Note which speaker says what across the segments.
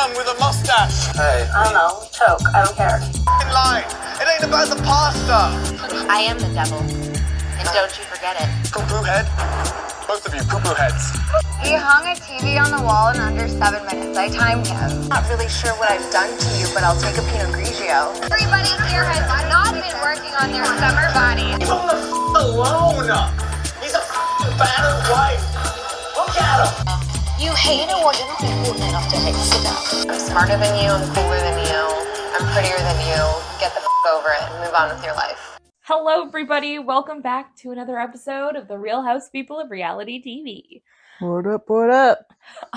Speaker 1: man with a mustache.
Speaker 2: Hey.
Speaker 3: I don't know. Choke. I don't care.
Speaker 1: Line. It ain't about the pasta.
Speaker 4: I am the devil. And don't you forget it.
Speaker 1: Poo-poo head. Both of you, poo-poo heads.
Speaker 5: He hung a TV on the wall in under 7 minutes. I timed him.
Speaker 4: Not really sure what I've done to you, but I'll take a Pinot Grigio.
Speaker 5: Everybody here has not been working on their summer body.
Speaker 1: Leave him alone. He's a battered wife. Look at him.
Speaker 4: You hate it, well, you're not important enough to hate. Sit down. I'm smarter than you, I'm cooler than you, I'm prettier than you. Get the over it and move on with your life.
Speaker 6: Hello, everybody. Welcome back to another episode of the Real House People of Reality TV.
Speaker 7: What up, what up?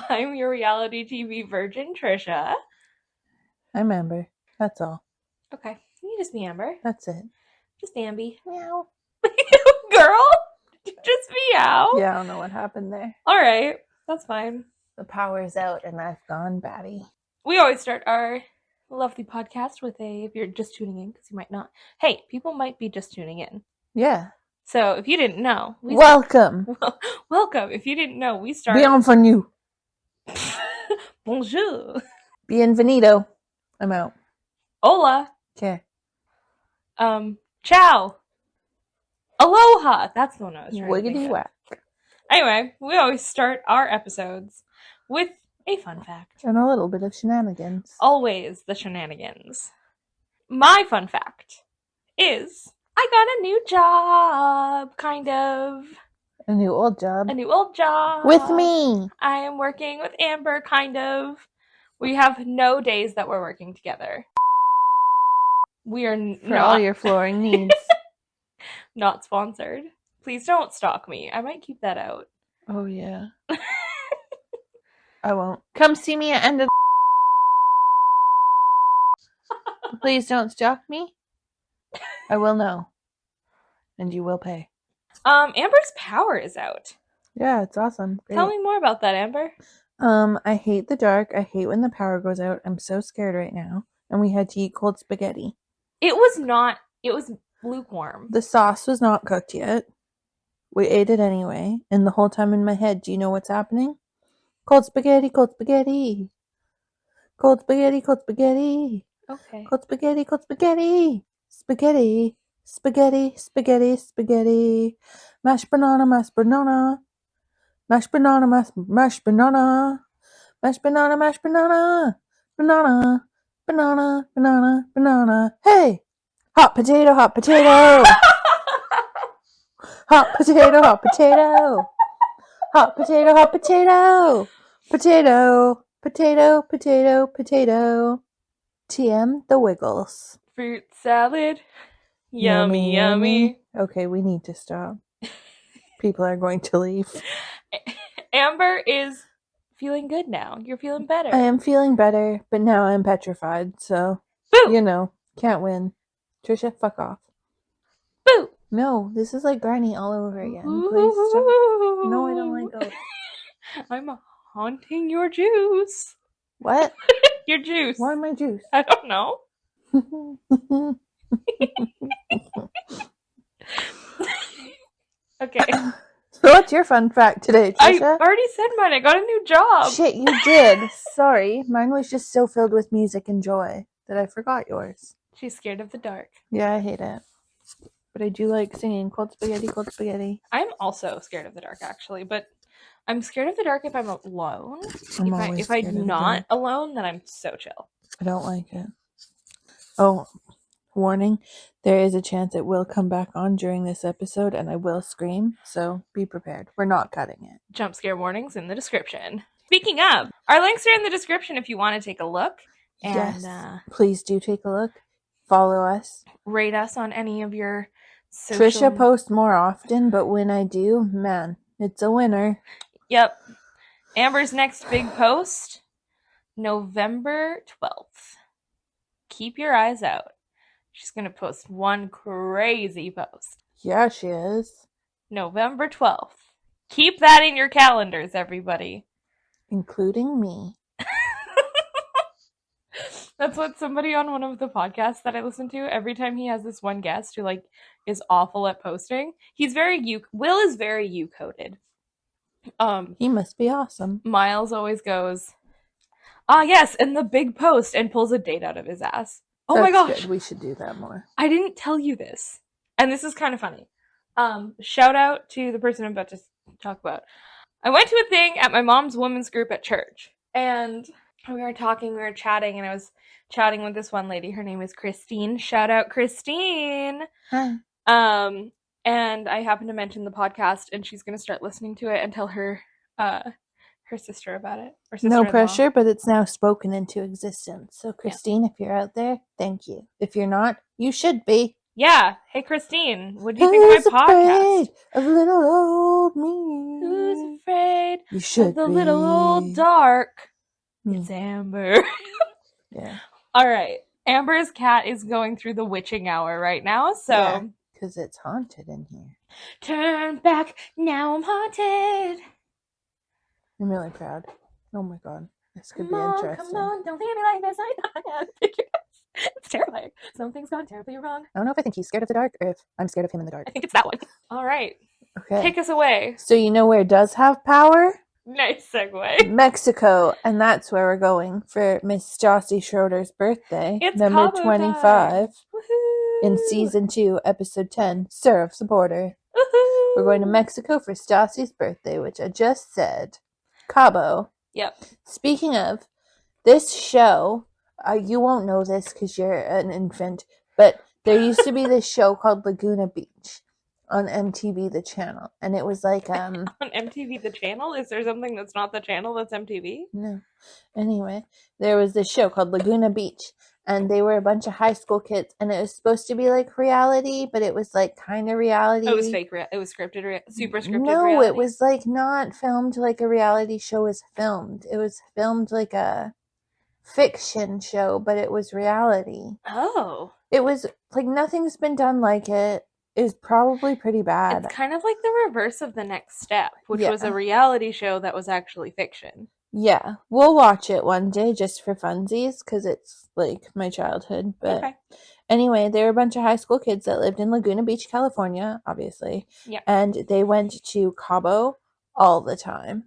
Speaker 6: I'm your reality TV virgin, Trisha.
Speaker 7: I'm Amber. That's all.
Speaker 6: Okay, you just be Amber.
Speaker 7: That's it.
Speaker 6: Just Amby.
Speaker 7: Meow.
Speaker 6: Girl, just meow.
Speaker 7: Yeah, I don't know what happened there.
Speaker 6: All right, that's fine.
Speaker 7: The power's out and I've gone batty.
Speaker 6: We always start our lovely podcast with if you're just tuning in, because you might not. Hey, people might be just tuning in.
Speaker 7: Yeah.
Speaker 6: So if you didn't know,
Speaker 7: welcome.
Speaker 6: Welcome. If you didn't know, we start.
Speaker 7: Bienvenue.
Speaker 6: Bonjour.
Speaker 7: Bienvenido. I'm out.
Speaker 6: Hola.
Speaker 7: Okay.
Speaker 6: Ciao. Aloha. That's the one I was trying to think
Speaker 7: Wiggity
Speaker 6: of.
Speaker 7: whack.
Speaker 6: Anyway, we always start our episodes with a fun fact.
Speaker 7: And a little bit of shenanigans.
Speaker 6: Always the shenanigans. My fun fact is I got a new job, kind of.
Speaker 7: A new old job.
Speaker 6: A new old job.
Speaker 7: With me.
Speaker 6: I am working with Amber, kind of. We have no days that we're working together. We are
Speaker 7: For all your flooring needs.
Speaker 6: not sponsored. Please don't stalk me. I might keep that out.
Speaker 7: Oh, yeah. I won't. Come see me at end of Please don't stalk me. I will know. And you will pay.
Speaker 6: Amber's power is out.
Speaker 7: Yeah, it's awesome. Great.
Speaker 6: Tell me more about that, Amber.
Speaker 7: I hate the dark. I hate when the power goes out. I'm so scared right now. And we had to eat cold spaghetti.
Speaker 6: It was lukewarm.
Speaker 7: The sauce was not cooked yet. We ate it anyway. And the whole time in my head, do you know what's happening? Cold spaghetti, cold spaghetti. Cold spaghetti, cold spaghetti.
Speaker 6: Okay.
Speaker 7: Cold spaghetti, cold spaghetti. Spaghetti, spaghetti, spaghetti, spaghetti. Mashed banana, mashed banana. Mashed banana, mashed banana. Mashed banana, mashed banana. Banana, banana, banana, banana. Hey! Hot potato, hot potato. Hot potato, hot potato. Hot potato, hot potato. Potato, potato, potato, potato. TM the Wiggles.
Speaker 6: Fruit salad. Yummy, yummy.
Speaker 7: Okay, we need to stop. People are going to leave.
Speaker 6: Amber is feeling good now. You're feeling better.
Speaker 7: I am feeling better, but now I'm petrified, so,
Speaker 6: Boo!
Speaker 7: you know, can't win. Trisha, fuck off.
Speaker 6: Boo!
Speaker 7: No, this is like Granny all over again. Please stop. No, I don't like it.
Speaker 6: I'm haunting your juice.
Speaker 7: What?
Speaker 6: Your juice.
Speaker 7: Why my juice?
Speaker 6: I don't know. Okay.
Speaker 7: So what's your fun fact today,
Speaker 6: I
Speaker 7: Trisha?
Speaker 6: already said mine. I got a new job.
Speaker 7: Shit, you did. Sorry. Mine was just so filled with music and joy that I forgot yours.
Speaker 6: She's scared of the dark.
Speaker 7: Yeah, I hate it. But I do like singing cold spaghetti, cold spaghetti.
Speaker 6: I'm also scared of the dark, actually, but I'm scared of the dark if I'm alone.
Speaker 7: I'm always
Speaker 6: If
Speaker 7: scared of the
Speaker 6: I'm not
Speaker 7: dark.
Speaker 6: alone, then I'm so chill.
Speaker 7: I don't like it. Oh, warning. There is a chance it will come back on during this episode and I will scream, so be prepared. We're not cutting it.
Speaker 6: Jump scare warnings in the description. Speaking of, our links are in the description if you want to take a look. And
Speaker 7: Yes. Please do take a look. Follow us.
Speaker 6: rate us on any of your social...
Speaker 7: Trisha posts more often, but when I do, man, it's a winner.
Speaker 6: Yep. Amber's next big post, November 12th. Keep your eyes out. She's going to post one crazy post.
Speaker 7: Yeah, she is.
Speaker 6: November 12th. Keep that in your calendars, everybody.
Speaker 7: Including me.
Speaker 6: That's what somebody on one of the podcasts that I listen to, every time he has this one guest who like is awful at posting, he's very Will is very you-coded.
Speaker 7: He must be awesome.
Speaker 6: Miles always goes, Ah, yes, and the big post, and pulls a date out of his ass. Oh my
Speaker 7: That's
Speaker 6: gosh.
Speaker 7: good. We should do that more.
Speaker 6: I didn't tell you this. And this is kind of funny. Shout out to the person I'm about to talk about. I went to a thing at my mom's women's group at church. And we were talking, we were chatting, and I was chatting with this one lady. Her name is Christine. Shout out Christine.
Speaker 7: Hi.
Speaker 6: And I happened to mention the podcast, and she's going to start listening to it and tell her sister about it. Or
Speaker 7: No
Speaker 6: sister-in-law.
Speaker 7: pressure, but it's now spoken into existence. So, Christine, if you're out there, thank you. If you're not, you should be.
Speaker 6: Yeah. Hey, Christine, what do you think of my podcast?
Speaker 7: Afraid of little old me?
Speaker 6: Who's afraid
Speaker 7: You should
Speaker 6: of the
Speaker 7: be.
Speaker 6: little old dark?
Speaker 7: Me.
Speaker 6: It's Amber.
Speaker 7: Yeah.
Speaker 6: All right. Amber's cat is going through the witching hour right now, so
Speaker 7: because it's haunted in here.
Speaker 6: turn back, now I'm haunted.
Speaker 7: I'm really proud. Oh my god. This could
Speaker 6: Come on,
Speaker 7: be interesting.
Speaker 6: come on, don't leave me like this. I know I can't take it. It's terrifying. Something's gone terribly wrong.
Speaker 7: I don't know if I think he's scared of the dark or if I'm scared of him in the dark.
Speaker 6: I think it's that one. All right.
Speaker 7: Okay.
Speaker 6: Take us away.
Speaker 7: So you know where does have power?
Speaker 6: Nice segue.
Speaker 7: Mexico, and that's where we're going for Miss Stassi Schroeder's birthday.
Speaker 6: It's
Speaker 7: number
Speaker 6: Cabo
Speaker 7: 25
Speaker 6: time. Woohoo.
Speaker 7: in season 2, episode 10, Serves the Border.
Speaker 6: Woohoo.
Speaker 7: We're going to Mexico for Stassi's birthday, which I just said. Cabo.
Speaker 6: Yep.
Speaker 7: Speaking of, this show, you won't know this because you're an infant, but there used to be this show called Laguna Beach on MTV, the channel, and it was like
Speaker 6: On MTV the channel? Is there something that's not the channel that's MTV?
Speaker 7: no. Anyway, there was this show called Laguna Beach, and they were a bunch of high school kids, and it was supposed to be like reality, but it was like kind of reality.
Speaker 6: Oh, it was fake. It was scripted. Super scripted.
Speaker 7: No,
Speaker 6: reality?
Speaker 7: it was like not filmed like a reality show was filmed. It was filmed like a fiction show, but it was reality.
Speaker 6: Oh.
Speaker 7: It was like nothing's been done like it. Is probably pretty bad.
Speaker 6: It's kind of like the reverse of The Next Step, which
Speaker 7: Yeah.
Speaker 6: was a reality show that was actually fiction.
Speaker 7: Yeah, we'll watch it one day just for funsies because it's like my childhood. But
Speaker 6: Okay.
Speaker 7: anyway, there were a bunch of high school kids that lived in Laguna Beach, California, obviously.
Speaker 6: Yeah.
Speaker 7: And they went to Cabo all the time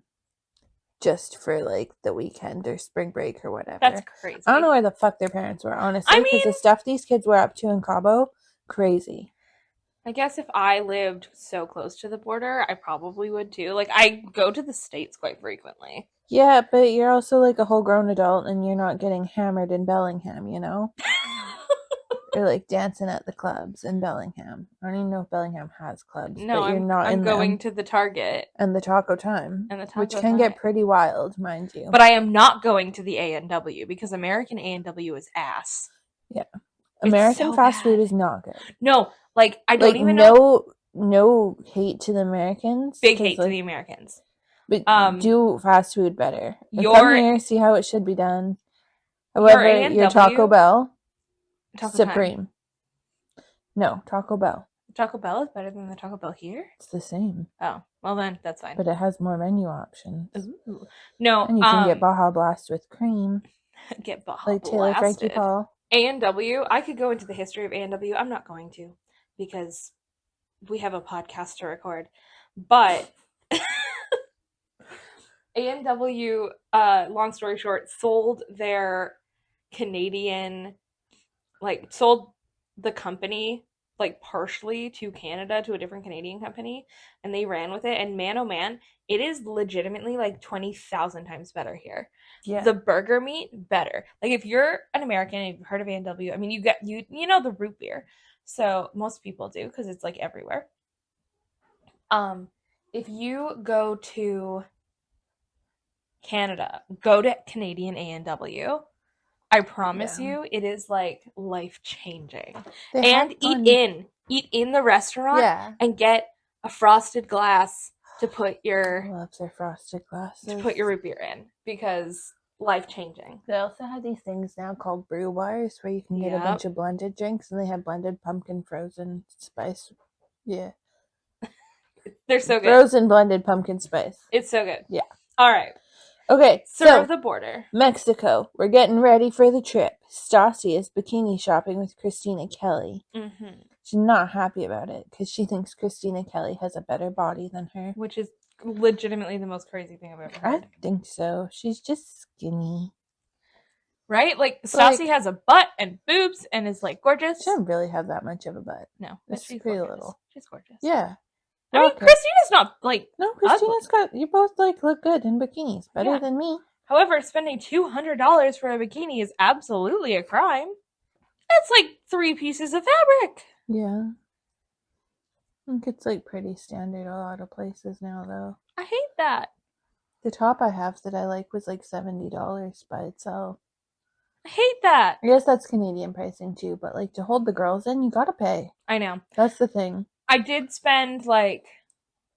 Speaker 7: just for like the weekend or spring break or whatever.
Speaker 6: That's crazy.
Speaker 7: I don't know where the fuck their parents were, honestly,
Speaker 6: I
Speaker 7: because
Speaker 6: mean-
Speaker 7: the stuff these kids were up to in Cabo, crazy.
Speaker 6: I guess if I lived so close to the border, I probably would too. Like, I go to the States quite frequently.
Speaker 7: Yeah, but you're also like a whole grown adult and you're not getting hammered in Bellingham, you know? You're like dancing at the clubs in Bellingham. I don't even know if Bellingham has clubs.
Speaker 6: No,
Speaker 7: but you're
Speaker 6: I'm,
Speaker 7: not
Speaker 6: I'm
Speaker 7: in
Speaker 6: going
Speaker 7: them.
Speaker 6: to the Target.
Speaker 7: And the Taco Time.
Speaker 6: And the Taco
Speaker 7: which can
Speaker 6: Time.
Speaker 7: get pretty wild, mind you.
Speaker 6: But I am not going to the A&W because American A&W is ass.
Speaker 7: American
Speaker 6: so
Speaker 7: fast food
Speaker 6: bad.
Speaker 7: is not good.
Speaker 6: No, like, I don't
Speaker 7: Like,
Speaker 6: even know.
Speaker 7: no hate to the Americans.
Speaker 6: Big
Speaker 7: 'cause,
Speaker 6: hate to
Speaker 7: like,
Speaker 6: the Americans.
Speaker 7: But do fast food better. Like,
Speaker 6: Your-
Speaker 7: come here, see how it should be done.
Speaker 6: Your
Speaker 7: However,
Speaker 6: A&W
Speaker 7: your Taco Bell,
Speaker 6: Taco Time.
Speaker 7: Supreme. No, Taco Bell.
Speaker 6: Taco Bell is better than the Taco Bell here?
Speaker 7: It's the same,
Speaker 6: Oh, well then, that's fine.
Speaker 7: but it has more menu options.
Speaker 6: Ooh. No,
Speaker 7: And you can get Baja Blast with cream,
Speaker 6: get Baja
Speaker 7: like Taylor Frankie
Speaker 6: blasted.
Speaker 7: Paul.
Speaker 6: A&W, I could go into the history of A&W. I'm not going to because we have a podcast to record. But A&W, long story short, sold their Canadian, like, sold the company, like, partially to Canada, to a different Canadian company, and they ran with it. And man, oh man, it is legitimately like 20,000 times better here.
Speaker 7: Yeah.
Speaker 6: The burger meat better. Like, if you're an American and you've heard of A&W, I mean, you know the root beer. So most people do because it's like everywhere. If you go to Canada, go to Canadian A&W. I promise you, it is like life changing.
Speaker 7: They
Speaker 6: And
Speaker 7: have fun.
Speaker 6: eat in the restaurant,
Speaker 7: Yeah.
Speaker 6: and get a frosted glass to put
Speaker 7: I
Speaker 6: your
Speaker 7: love their frosted glasses.
Speaker 6: root beer in, because life changing.
Speaker 7: They also have these things now called brew bars where you can get a
Speaker 6: Yep.
Speaker 7: bunch of blended drinks, and they have blended pumpkin frozen spice. Yeah.
Speaker 6: They're so good.
Speaker 7: Frozen blended pumpkin spice.
Speaker 6: It's so good.
Speaker 7: Yeah.
Speaker 6: All right.
Speaker 7: Okay,
Speaker 6: Serve
Speaker 7: so
Speaker 6: the border.
Speaker 7: Mexico. We're getting ready for the trip. Stassi is bikini shopping with Christina Kelly.
Speaker 6: Mm-hmm.
Speaker 7: She's not happy about it because she thinks Christina Kelly has a better body than her.
Speaker 6: Which is legitimately the most crazy thing I've ever
Speaker 7: I
Speaker 6: heard.
Speaker 7: think so. She's just skinny.
Speaker 6: Right? Like,
Speaker 7: Like-
Speaker 6: Stassi has a butt and boobs and is, like, gorgeous.
Speaker 7: She doesn't really have that much of a butt.
Speaker 6: No, but
Speaker 7: It's
Speaker 6: she's
Speaker 7: pretty
Speaker 6: gorgeous.
Speaker 7: little.
Speaker 6: She's gorgeous.
Speaker 7: Yeah.
Speaker 6: I mean,
Speaker 7: Rock it.
Speaker 6: Christina's not, like,
Speaker 7: No, Christina's got, you both, like, look good in bikinis. Better
Speaker 6: Yeah.
Speaker 7: than me.
Speaker 6: However, spending $200 for a bikini is absolutely a crime. That's like 3 pieces of fabric.
Speaker 7: Yeah. I think it's, like, pretty standard a lot of places now, though.
Speaker 6: I hate that.
Speaker 7: The top I have that I like was, like, $70 by itself.
Speaker 6: I hate that.
Speaker 7: I guess that's Canadian pricing, too, but, like, to hold the girls in, you gotta pay.
Speaker 6: I know.
Speaker 7: That's the thing.
Speaker 6: I did spend like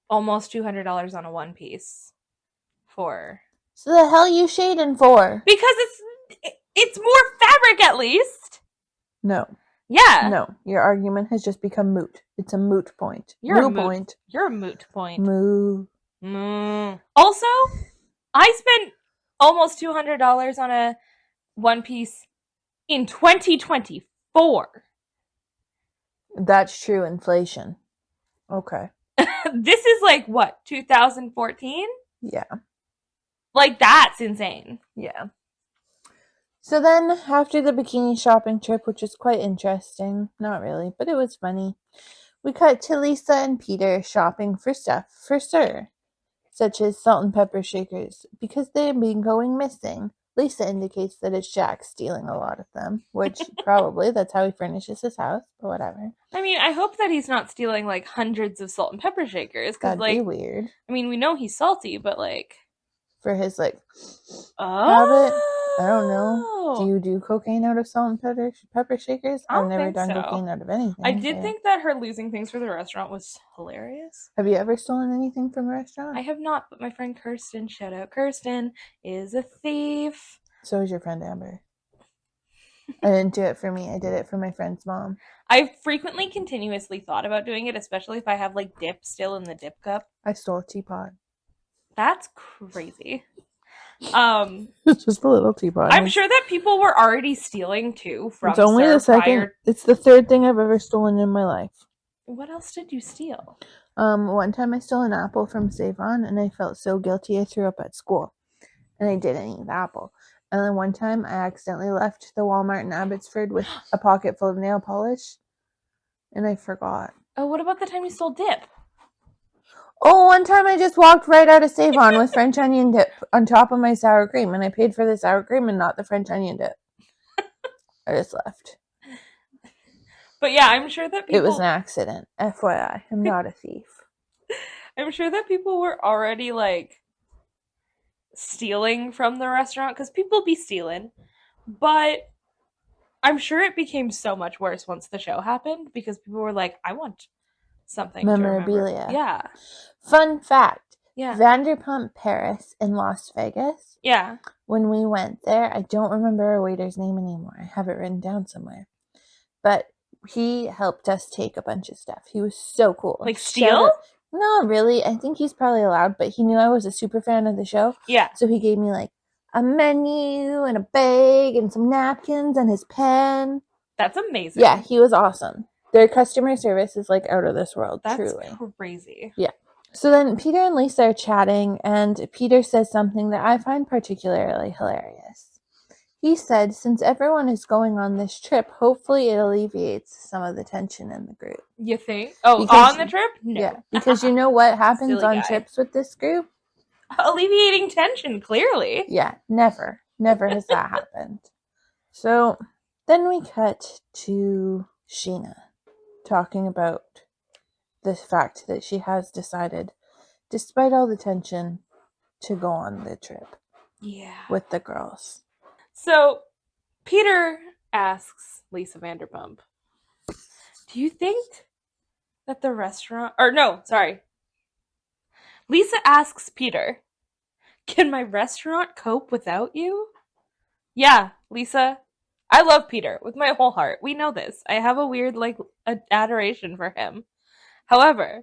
Speaker 6: almost $200 on a one piece for
Speaker 7: So the hell you shading for?
Speaker 6: because it's more fabric at least.
Speaker 7: No.
Speaker 6: Yeah.
Speaker 7: No. Your argument has just become moot. It's a moot point.
Speaker 6: You're a
Speaker 7: moot
Speaker 6: moot
Speaker 7: point.
Speaker 6: You're a moot point.
Speaker 7: Moo.
Speaker 6: Also, I spent almost $200 on a one piece in 2024.
Speaker 7: That's true inflation. Okay.
Speaker 6: This is like what, 2014?
Speaker 7: Yeah.
Speaker 6: Like, that's insane.
Speaker 7: Yeah. So then, after the bikini shopping trip, which was quite interesting, not really, but it was funny, we cut to Lisa and Peter shopping for stuff for Sir, such as salt and pepper shakers, because they have been going missing. Lisa indicates that it's Jaxs stealing a lot of them, which probably that's how he furnishes his house, but whatever.
Speaker 6: I mean, I hope that he's not stealing like hundreds of salt and pepper shakers, because
Speaker 7: That'd
Speaker 6: like,
Speaker 7: be weird.
Speaker 6: I mean, we know he's salty, but like,
Speaker 7: For his, like,
Speaker 6: oh,
Speaker 7: habit? I don't know. Do you do cocaine out of salt and pepper shakers?
Speaker 6: I don't
Speaker 7: I've never
Speaker 6: think
Speaker 7: done
Speaker 6: so.
Speaker 7: cocaine out of anything.
Speaker 6: I did
Speaker 7: but-
Speaker 6: think that her losing things for the restaurant was hilarious.
Speaker 7: Have you ever stolen anything from a restaurant?
Speaker 6: I have not, but my friend Kirsten, shout out Kirsten, is a thief.
Speaker 7: So is your friend Amber. I didn't do it for me. I did it for my friend's mom.
Speaker 6: I've frequently, continuously thought about doing it, especially if I have like dip still in the dip cup.
Speaker 7: I stole a teapot.
Speaker 6: That's crazy.
Speaker 7: It's just a little teapot.
Speaker 6: I'm sure that people were already stealing too from
Speaker 7: It's only
Speaker 6: Sir
Speaker 7: the second.
Speaker 6: prior.
Speaker 7: It's the third thing I've ever stolen in my life.
Speaker 6: What else did you steal?
Speaker 7: One time I stole an apple from Savon, and I felt so guilty I threw up at school, and I didn't eat the apple. And then one time I accidentally left the Walmart in Abbotsford with a pocket full of nail polish, and I forgot.
Speaker 6: Oh, what about the time you stole dip?
Speaker 7: Oh, one time I just walked right out of Save-On with French onion dip on top of my sour cream, and I paid for the sour cream and not the French onion dip. I just left.
Speaker 6: But yeah, I'm sure that people...
Speaker 7: It was an accident. FYI, I'm not a thief.
Speaker 6: I'm sure that people were already, like, stealing from the restaurant, because people be stealing. But I'm sure it became so much worse once the show happened, because people were like, I want something
Speaker 7: Memorabilia.
Speaker 6: to remember. Yeah.
Speaker 7: Fun fact.
Speaker 6: Yeah.
Speaker 7: Vanderpump Paris in Las Vegas.
Speaker 6: Yeah.
Speaker 7: When we went there, I don't remember our waiter's name anymore. I have it written down somewhere. But he helped us take a bunch of stuff. He was so cool.
Speaker 6: Like,
Speaker 7: Shout
Speaker 6: steal?
Speaker 7: out- No, really. I think he's probably allowed, but he knew I was a super fan of the show.
Speaker 6: Yeah.
Speaker 7: So he gave me like a menu and a bag and some napkins and his pen.
Speaker 6: That's amazing.
Speaker 7: Yeah, he was awesome. Their customer service is like out of this world,
Speaker 6: That's
Speaker 7: truly.
Speaker 6: crazy.
Speaker 7: Yeah. So then Peter and Lisa are chatting, and Peter says something that I find particularly hilarious. He said, since everyone is going on this trip, hopefully it alleviates some of the tension in the group.
Speaker 6: You think? Oh,
Speaker 7: Because-
Speaker 6: on the trip? No.
Speaker 7: Yeah, because you know what happens
Speaker 6: Silly
Speaker 7: on
Speaker 6: guy.
Speaker 7: trips with this group?
Speaker 6: Alleviating tension, clearly.
Speaker 7: Yeah, never. Never has that happened. So then we cut to Sheena talking about the fact that she has decided, despite all the tension, to go on the trip
Speaker 6: Yeah.
Speaker 7: with the girls.
Speaker 6: So, Peter asks Lisa Vanderpump, do you think that the restaurant... Or no, sorry. Lisa asks Peter, can my restaurant cope without you? Yeah, Lisa. I love Peter with my whole heart. We know this. I have a weird, like, adoration for him. However,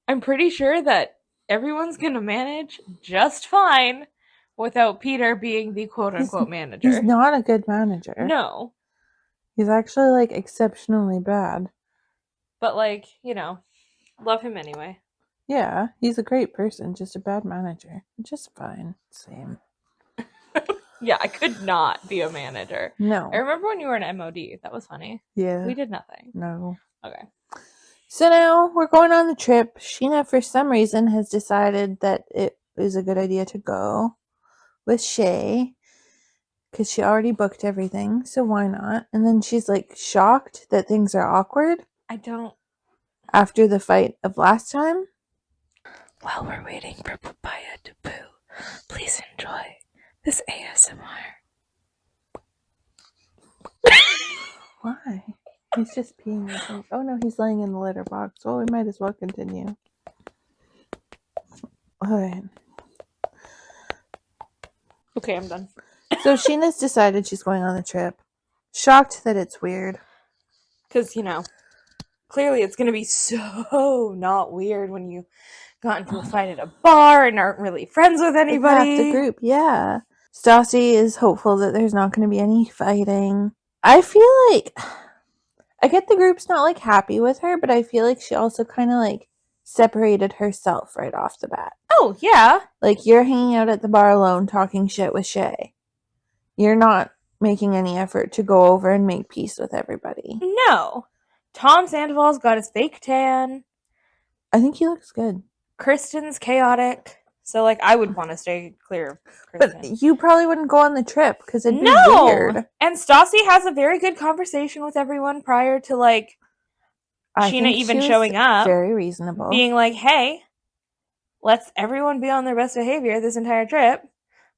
Speaker 6: I'm pretty sure that everyone's gonna manage just fine without Peter being the quote-unquote manager.
Speaker 7: He's not a good manager.
Speaker 6: No.
Speaker 7: He's actually, like, exceptionally bad.
Speaker 6: But, like, you know, love him anyway.
Speaker 7: Yeah, he's a great person, just a bad manager. Just fine. Same.
Speaker 6: Yeah, I could not be a manager.
Speaker 7: No.
Speaker 6: I remember when you were an MOD. That was funny.
Speaker 7: Yeah.
Speaker 6: We did nothing.
Speaker 7: No.
Speaker 6: Okay.
Speaker 7: So now we're going on the trip. Sheena, for some reason, has decided that it is a good idea to go with Shay because she already booked everything, so why not? And then she's like shocked that things are awkward
Speaker 6: I don't.
Speaker 7: after the fight of last time. While we're waiting for Papaya to poo, please enjoy this ASMR. Why? He's just peeing. I think. Oh no, he's laying in the litter box. Well, we might as well continue. Alright.
Speaker 6: Okay, I'm done.
Speaker 7: So Sheena's decided she's going on the trip. Shocked that it's weird.
Speaker 6: Because, clearly it's going to be so not weird when you got into a fight at a bar and aren't really friends with anybody.
Speaker 7: Half the group, yeah. Stassi is hopeful that there's not going to be any fighting. I feel like I get the group's not like happy with her, but I feel like she also kind of like separated herself right off the bat.
Speaker 6: Oh, yeah.
Speaker 7: Like, you're hanging out at the bar alone talking shit with Shay. You're not making any effort to go over and make peace with everybody.
Speaker 6: No. Tom Sandoval's got his fake tan.
Speaker 7: I think he looks good.
Speaker 6: Kristen's chaotic. So, I would want to stay clear of Kristen.
Speaker 7: But you probably wouldn't go on the trip because it'd be weird.
Speaker 6: And Stassi has a very good conversation with everyone prior to, Sheena even showing up.
Speaker 7: Very reasonable.
Speaker 6: Being like, hey, let's everyone be on their best behavior this entire trip.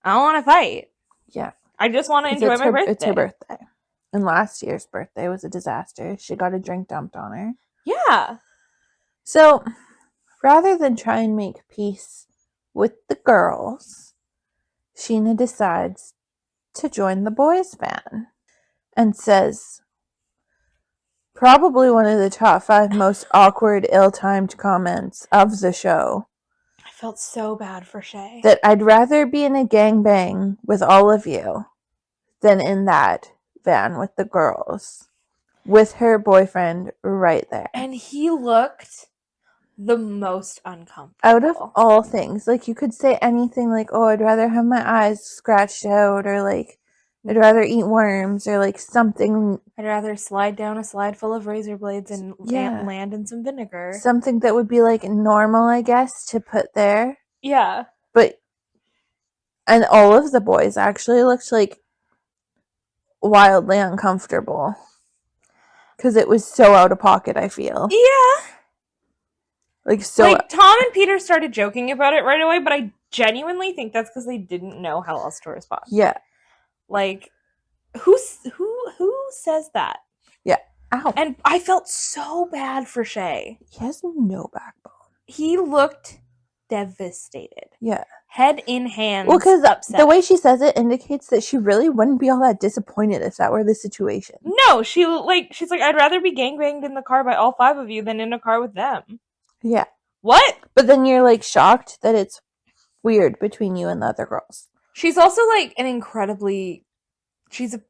Speaker 6: I don't want to fight.
Speaker 7: Yeah.
Speaker 6: I just want to enjoy my birthday.
Speaker 7: It's her birthday. And last year's birthday was a disaster. She got a drink dumped on her.
Speaker 6: Yeah.
Speaker 7: So, rather than try and make peace with the girls, Sheena decides to join the boys' van and says, probably one of the top 5 most awkward, ill-timed comments of the show.
Speaker 6: I felt so bad for Shay.
Speaker 7: That I'd rather be in a gangbang with all of you than in that van with the girls. With her boyfriend right there.
Speaker 6: And he looked the most uncomfortable.
Speaker 7: Out of all things. You could say anything oh, I'd rather have my eyes scratched out, or I'd rather eat worms, or something.
Speaker 6: I'd rather slide down a slide full of razor blades and land in some vinegar.
Speaker 7: Something that would be normal, I guess, to put there.
Speaker 6: Yeah.
Speaker 7: And all of the boys actually looked wildly uncomfortable. Because it was so out of pocket, I feel.
Speaker 6: Yeah.
Speaker 7: Tom
Speaker 6: and Peter started joking about it right away, but I genuinely think that's because they didn't know how else to respond.
Speaker 7: Yeah.
Speaker 6: Who says that?
Speaker 7: Yeah. Ow.
Speaker 6: And I felt so bad for Shay.
Speaker 7: He has no backbone.
Speaker 6: He looked devastated.
Speaker 7: Yeah.
Speaker 6: Head in hands.
Speaker 7: Well, because
Speaker 6: upset.
Speaker 7: The way she says it indicates that she really wouldn't be all that disappointed if that were the situation.
Speaker 6: No, she's like, I'd rather be gangbanged in the car by all 5 of you than in a car with them.
Speaker 7: Yeah.
Speaker 6: What?
Speaker 7: But then you're shocked that it's weird between you and the other girls.
Speaker 6: She's also an incredibly, she's a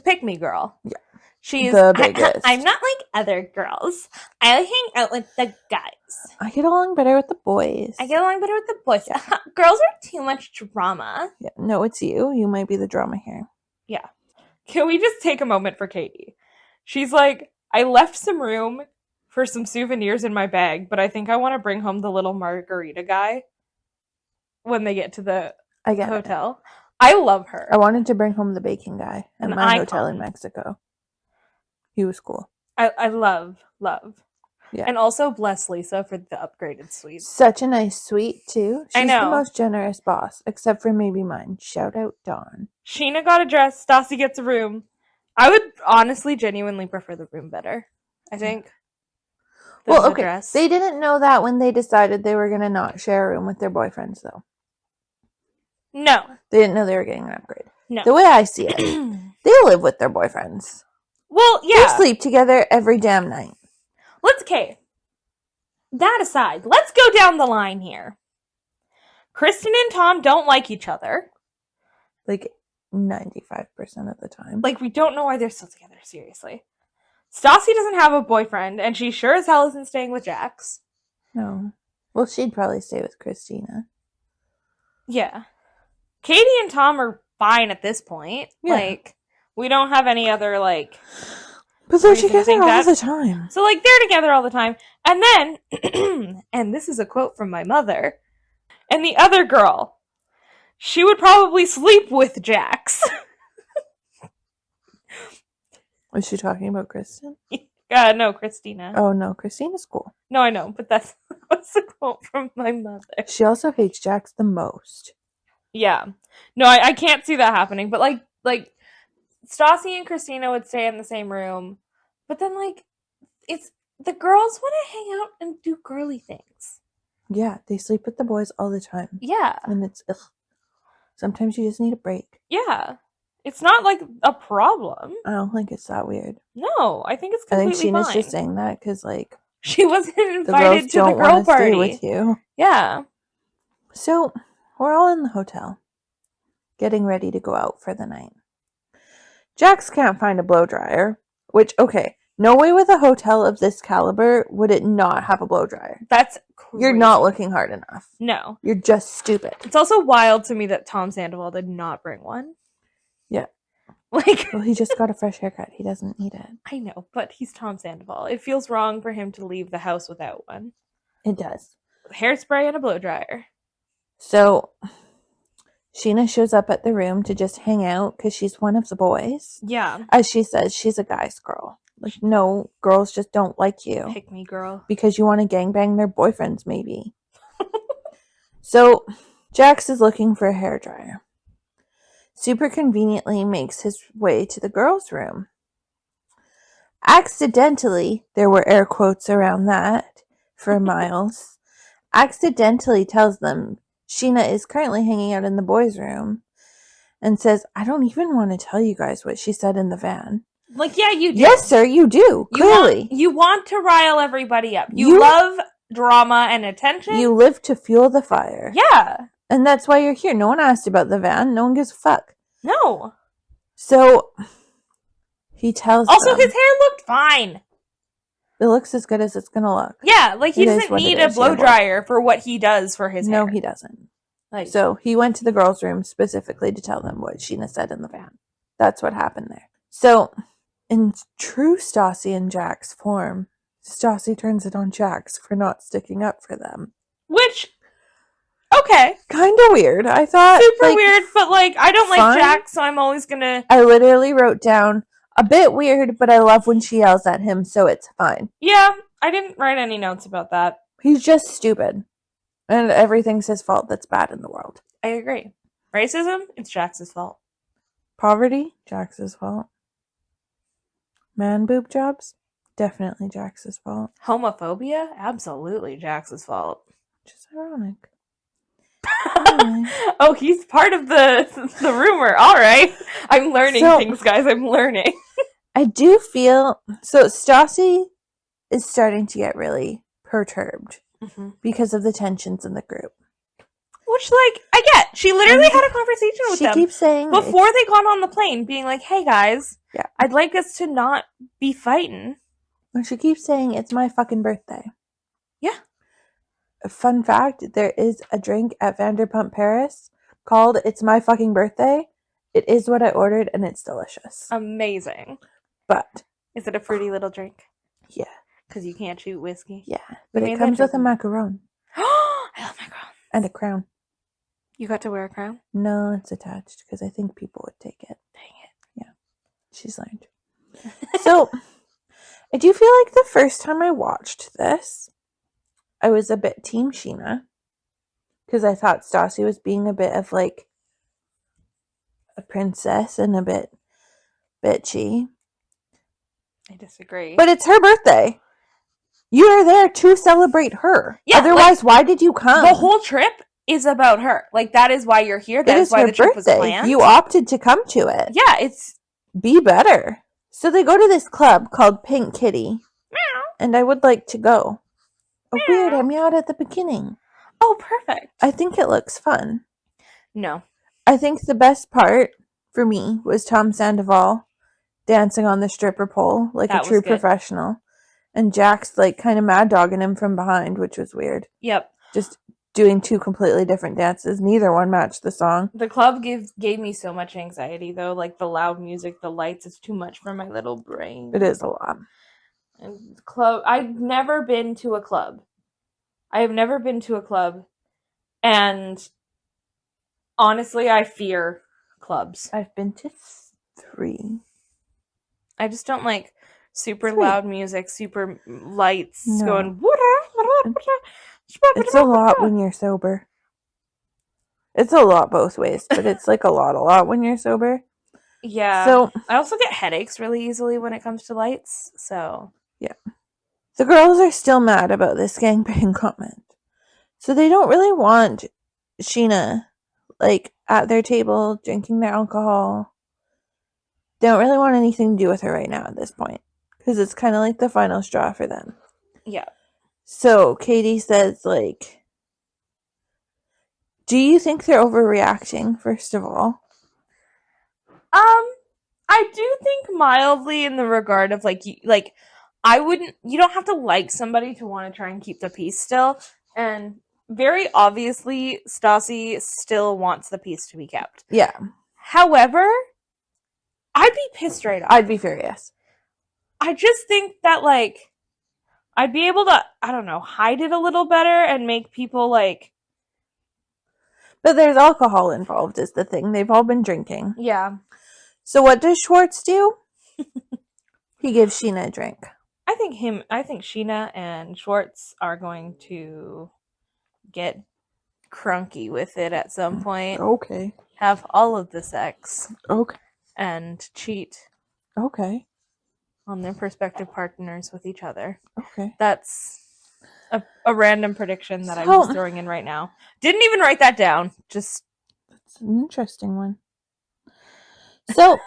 Speaker 6: pick-me girl.
Speaker 7: Yeah.
Speaker 6: She's
Speaker 7: the biggest.
Speaker 6: I'm not like other girls. I hang out with the guys.
Speaker 7: I get along better with the boys.
Speaker 6: I get along better with the boys. Girls are too much drama.
Speaker 7: Yeah. No, it's you. You might be the drama here.
Speaker 6: Yeah. Can we just take a moment for Katie? She's like, I left some room for some souvenirs in my bag, but I think I want to bring home the little margarita guy when they get to the hotel. I love her.
Speaker 7: I wanted to bring home the baking guy at
Speaker 6: An
Speaker 7: my
Speaker 6: icon.
Speaker 7: hotel in Mexico. He was cool.
Speaker 6: I love.
Speaker 7: Yeah.
Speaker 6: And also bless Lisa for the upgraded suite.
Speaker 7: Such a nice suite, too. She's
Speaker 6: I know.
Speaker 7: the most generous boss, except for maybe mine. Shout out Dawn.
Speaker 6: Sheena got a dress. Stassi gets a room. I would honestly, genuinely prefer the room better, I think.
Speaker 7: Well, okay.
Speaker 6: Dress.
Speaker 7: They didn't know that when they decided they were going to not share a room with their boyfriends, though.
Speaker 6: No.
Speaker 7: They didn't know they were getting an upgrade.
Speaker 6: No.
Speaker 7: The way I see it, they live with their boyfriends.
Speaker 6: Well, yeah.
Speaker 7: They sleep together every damn night.
Speaker 6: Okay. That aside, let's go down the line here. Kristen and Tom don't like each other.
Speaker 7: 95% of the time.
Speaker 6: We don't know why they're still together, seriously. Stassi doesn't have a boyfriend, and she sure as hell isn't staying with Jaxs.
Speaker 7: No. Well, she'd probably stay with Christina.
Speaker 6: Yeah. Katie and Tom are fine at this point.
Speaker 7: Yeah.
Speaker 6: Like, we don't have any other, like...
Speaker 7: But they're
Speaker 6: reason to
Speaker 7: together
Speaker 6: think
Speaker 7: all
Speaker 6: that.
Speaker 7: the time.
Speaker 6: So, like, they're together all the time. And then, and this is a quote from my mother, and the other girl, she would probably sleep with Jaxs.
Speaker 7: Was she talking about Kristen?
Speaker 6: No, Christina.
Speaker 7: Oh, no. Christina's cool.
Speaker 6: No, I know, but that's a quote from my mother.
Speaker 7: She also hates Jaxs the most.
Speaker 6: Yeah. No, I can't see that happening. But, like, Stassi and Christina would stay in the same room. But then, like, it's... The girls want to hang out and do girly things.
Speaker 7: Yeah, they sleep with the boys all the time.
Speaker 6: Yeah.
Speaker 7: And it's... Ugh. Sometimes you just need a break.
Speaker 6: Yeah. It's not, like, a problem.
Speaker 7: I don't think it's that weird.
Speaker 6: No, I think it's
Speaker 7: I
Speaker 6: completely
Speaker 7: think Sheena's
Speaker 6: fine.
Speaker 7: just saying that because, like...
Speaker 6: She wasn't
Speaker 7: The
Speaker 6: invited
Speaker 7: girls
Speaker 6: to the
Speaker 7: don't
Speaker 6: girl
Speaker 7: want to
Speaker 6: party.
Speaker 7: stay with you.
Speaker 6: Yeah.
Speaker 7: So, we're all in the hotel. Getting ready to go out for the night. Jaxs can't find a blow dryer. Which, okay, no way with a hotel of this caliber would it not have a blow dryer.
Speaker 6: That's crazy.
Speaker 7: You're not looking hard enough.
Speaker 6: No.
Speaker 7: You're just stupid.
Speaker 6: It's also wild to me that Tom Sandoval did not bring one.
Speaker 7: Yeah.
Speaker 6: Like,
Speaker 7: Well, he just got a fresh haircut. He doesn't need it.
Speaker 6: I know, but he's Tom Sandoval. It feels wrong for him to leave the house without one.
Speaker 7: It does.
Speaker 6: Hairspray and a blow dryer.
Speaker 7: So, Sheena shows up at the room to just hang out because she's one of the boys.
Speaker 6: Yeah.
Speaker 7: As she says, she's a guy's girl. Like, no, girls just don't like you.
Speaker 6: Pick me, girl.
Speaker 7: Because you want to gangbang their boyfriends, maybe. So, Jaxs is looking for a hairdryer. Super conveniently makes his way to the girls' room. Accidentally, there were air quotes around that for Miles, accidentally tells them Sheena is currently hanging out in the boys' room and says, I don't even want to tell you guys what she said in the van.
Speaker 6: Like, yeah, you do.
Speaker 7: Yes, sir, you do. Clearly.
Speaker 6: You want to rile everybody up. You love drama and attention.
Speaker 7: You live to fuel the fire.
Speaker 6: Yeah.
Speaker 7: And that's why you're here. No one asked about the van. No one gives a fuck.
Speaker 6: No.
Speaker 7: So, he tells
Speaker 6: Also,
Speaker 7: them,
Speaker 6: his hair looked fine.
Speaker 7: it looks as good as it's going to look.
Speaker 6: Yeah, like, he
Speaker 7: It is
Speaker 6: doesn't
Speaker 7: what it
Speaker 6: need a
Speaker 7: is,
Speaker 6: blow
Speaker 7: yeah, boy.
Speaker 6: dryer for what he does for his hair.
Speaker 7: No, he doesn't.
Speaker 6: Like,
Speaker 7: So, he went to the girls' room specifically to tell them what Sheena said in the van. That's what happened there. So, in true Stassi and Jaxs form, Stassi turns it on Jaxs for not sticking up for them.
Speaker 6: which, okay.
Speaker 7: Kind of weird. I thought.
Speaker 6: Super
Speaker 7: like,
Speaker 6: weird, but, like, I don't
Speaker 7: fine.
Speaker 6: like Jaxs, so I'm always gonna...
Speaker 7: I literally wrote down, a bit weird, but I love when she yells at him, so it's fine.
Speaker 6: Yeah, I didn't write any notes about that.
Speaker 7: He's just stupid. And everything's his fault that's bad in the world.
Speaker 6: I agree. Racism? It's Jax's fault.
Speaker 7: Poverty? Jax's fault. Man boob jobs? Definitely Jax's fault.
Speaker 6: Homophobia? Absolutely Jax's fault.
Speaker 7: Which is ironic. Anyway.
Speaker 6: Oh, he's part of the rumor. All right. I'm learning things, guys. I'm learning.
Speaker 7: I do feel... So, Stassi is starting to get really perturbed because of the tensions in the group.
Speaker 6: Which, like, I get. She literally had a conversation with them.
Speaker 7: She keeps saying...
Speaker 6: before they got on the plane, being like, hey, guys,
Speaker 7: Yeah.
Speaker 6: I'd like us to not be fighting.
Speaker 7: And she keeps saying, it's my fucking birthday.
Speaker 6: Yeah.
Speaker 7: A fun fact, there is a drink at Vanderpump Paris called It's My Fucking Birthday. It is what I ordered, and it's delicious.
Speaker 6: Amazing.
Speaker 7: But...
Speaker 6: Is it a fruity little drink?
Speaker 7: Yeah.
Speaker 6: Because you can't shoot whiskey.
Speaker 7: Yeah. But
Speaker 6: made
Speaker 7: it
Speaker 6: that
Speaker 7: comes with a
Speaker 6: drink?
Speaker 7: macaron.
Speaker 6: I love my crown.
Speaker 7: And a crown.
Speaker 6: You got to wear a crown?
Speaker 7: No, it's attached, because I think people would take it.
Speaker 6: Dang it.
Speaker 7: Yeah. She's learned. So, I do feel like the first time I watched this, I was a bit Team Sheena. Because I thought Stassi was being a bit of, like, a princess and a bit bitchy.
Speaker 6: I disagree.
Speaker 7: But it's her birthday. You are there to celebrate her.
Speaker 6: Yeah,
Speaker 7: otherwise, why did you come?
Speaker 6: the whole trip is about her. Like, that is why you're here. That
Speaker 7: It
Speaker 6: is
Speaker 7: is
Speaker 6: why
Speaker 7: her
Speaker 6: the trip was
Speaker 7: birthday.
Speaker 6: planned.
Speaker 7: You opted to come to it.
Speaker 6: Yeah, it's...
Speaker 7: Be better. So they go to this club called Pink Kitty.
Speaker 6: Meow.
Speaker 7: And I would like to go. Oh, weird. I meowed at the beginning.
Speaker 6: Oh, perfect.
Speaker 7: I think it looks fun.
Speaker 6: No.
Speaker 7: I think the best part for me was Tom Sandoval dancing on the stripper pole like
Speaker 6: That
Speaker 7: a
Speaker 6: was
Speaker 7: true
Speaker 6: good.
Speaker 7: professional. And Jaxs, like, kind of mad dogging him from behind, which was weird.
Speaker 6: Yep.
Speaker 7: Just doing two completely different dances. Neither one matched the song.
Speaker 6: The club gave me so much anxiety, though. Like, the loud music, the lights, it's too much for my little brain.
Speaker 7: It is a lot.
Speaker 6: And I've never been to a club. I have never been to a club, and honestly, I fear clubs.
Speaker 7: I've been to 3.
Speaker 6: I just don't like super
Speaker 7: 3.
Speaker 6: loud music, super lights
Speaker 7: No.
Speaker 6: going.
Speaker 7: It's a lot when you're sober. It's a lot both ways, but it's like a lot when you're sober.
Speaker 6: Yeah.
Speaker 7: So
Speaker 6: I also get headaches really easily when it comes to lights, so.
Speaker 7: yeah. The girls are still mad about this gangbang comment. So they don't really want Sheena, like, at their table drinking their alcohol. They don't really want anything to do with her right now at this point. Because it's kind of like the final straw for them.
Speaker 6: Yeah.
Speaker 7: So Katie says, like, do you think they're overreacting, first of all?
Speaker 6: I do think mildly in the regard of, like, you don't have to like somebody to want to try and keep the peace still. And very obviously, Stassi still wants the peace to be kept.
Speaker 7: Yeah.
Speaker 6: However, I'd be pissed right off.
Speaker 7: I'd be furious.
Speaker 6: I just think that, like, I'd be able to, I don't know, hide it a little better and make people, like...
Speaker 7: But there's alcohol involved is the thing. They've all been drinking.
Speaker 6: Yeah.
Speaker 7: So what does Schwartz do? He gives Sheena a drink.
Speaker 6: I think Sheena and Schwartz are going to get crunky with it at some point.
Speaker 7: Okay.
Speaker 6: Have all of the sex.
Speaker 7: Okay.
Speaker 6: And cheat.
Speaker 7: Okay.
Speaker 6: On their prospective partners with each other.
Speaker 7: Okay.
Speaker 6: That's a random prediction that I'm just throwing in right now. Didn't even write that down. Just...
Speaker 7: That's an interesting one. So,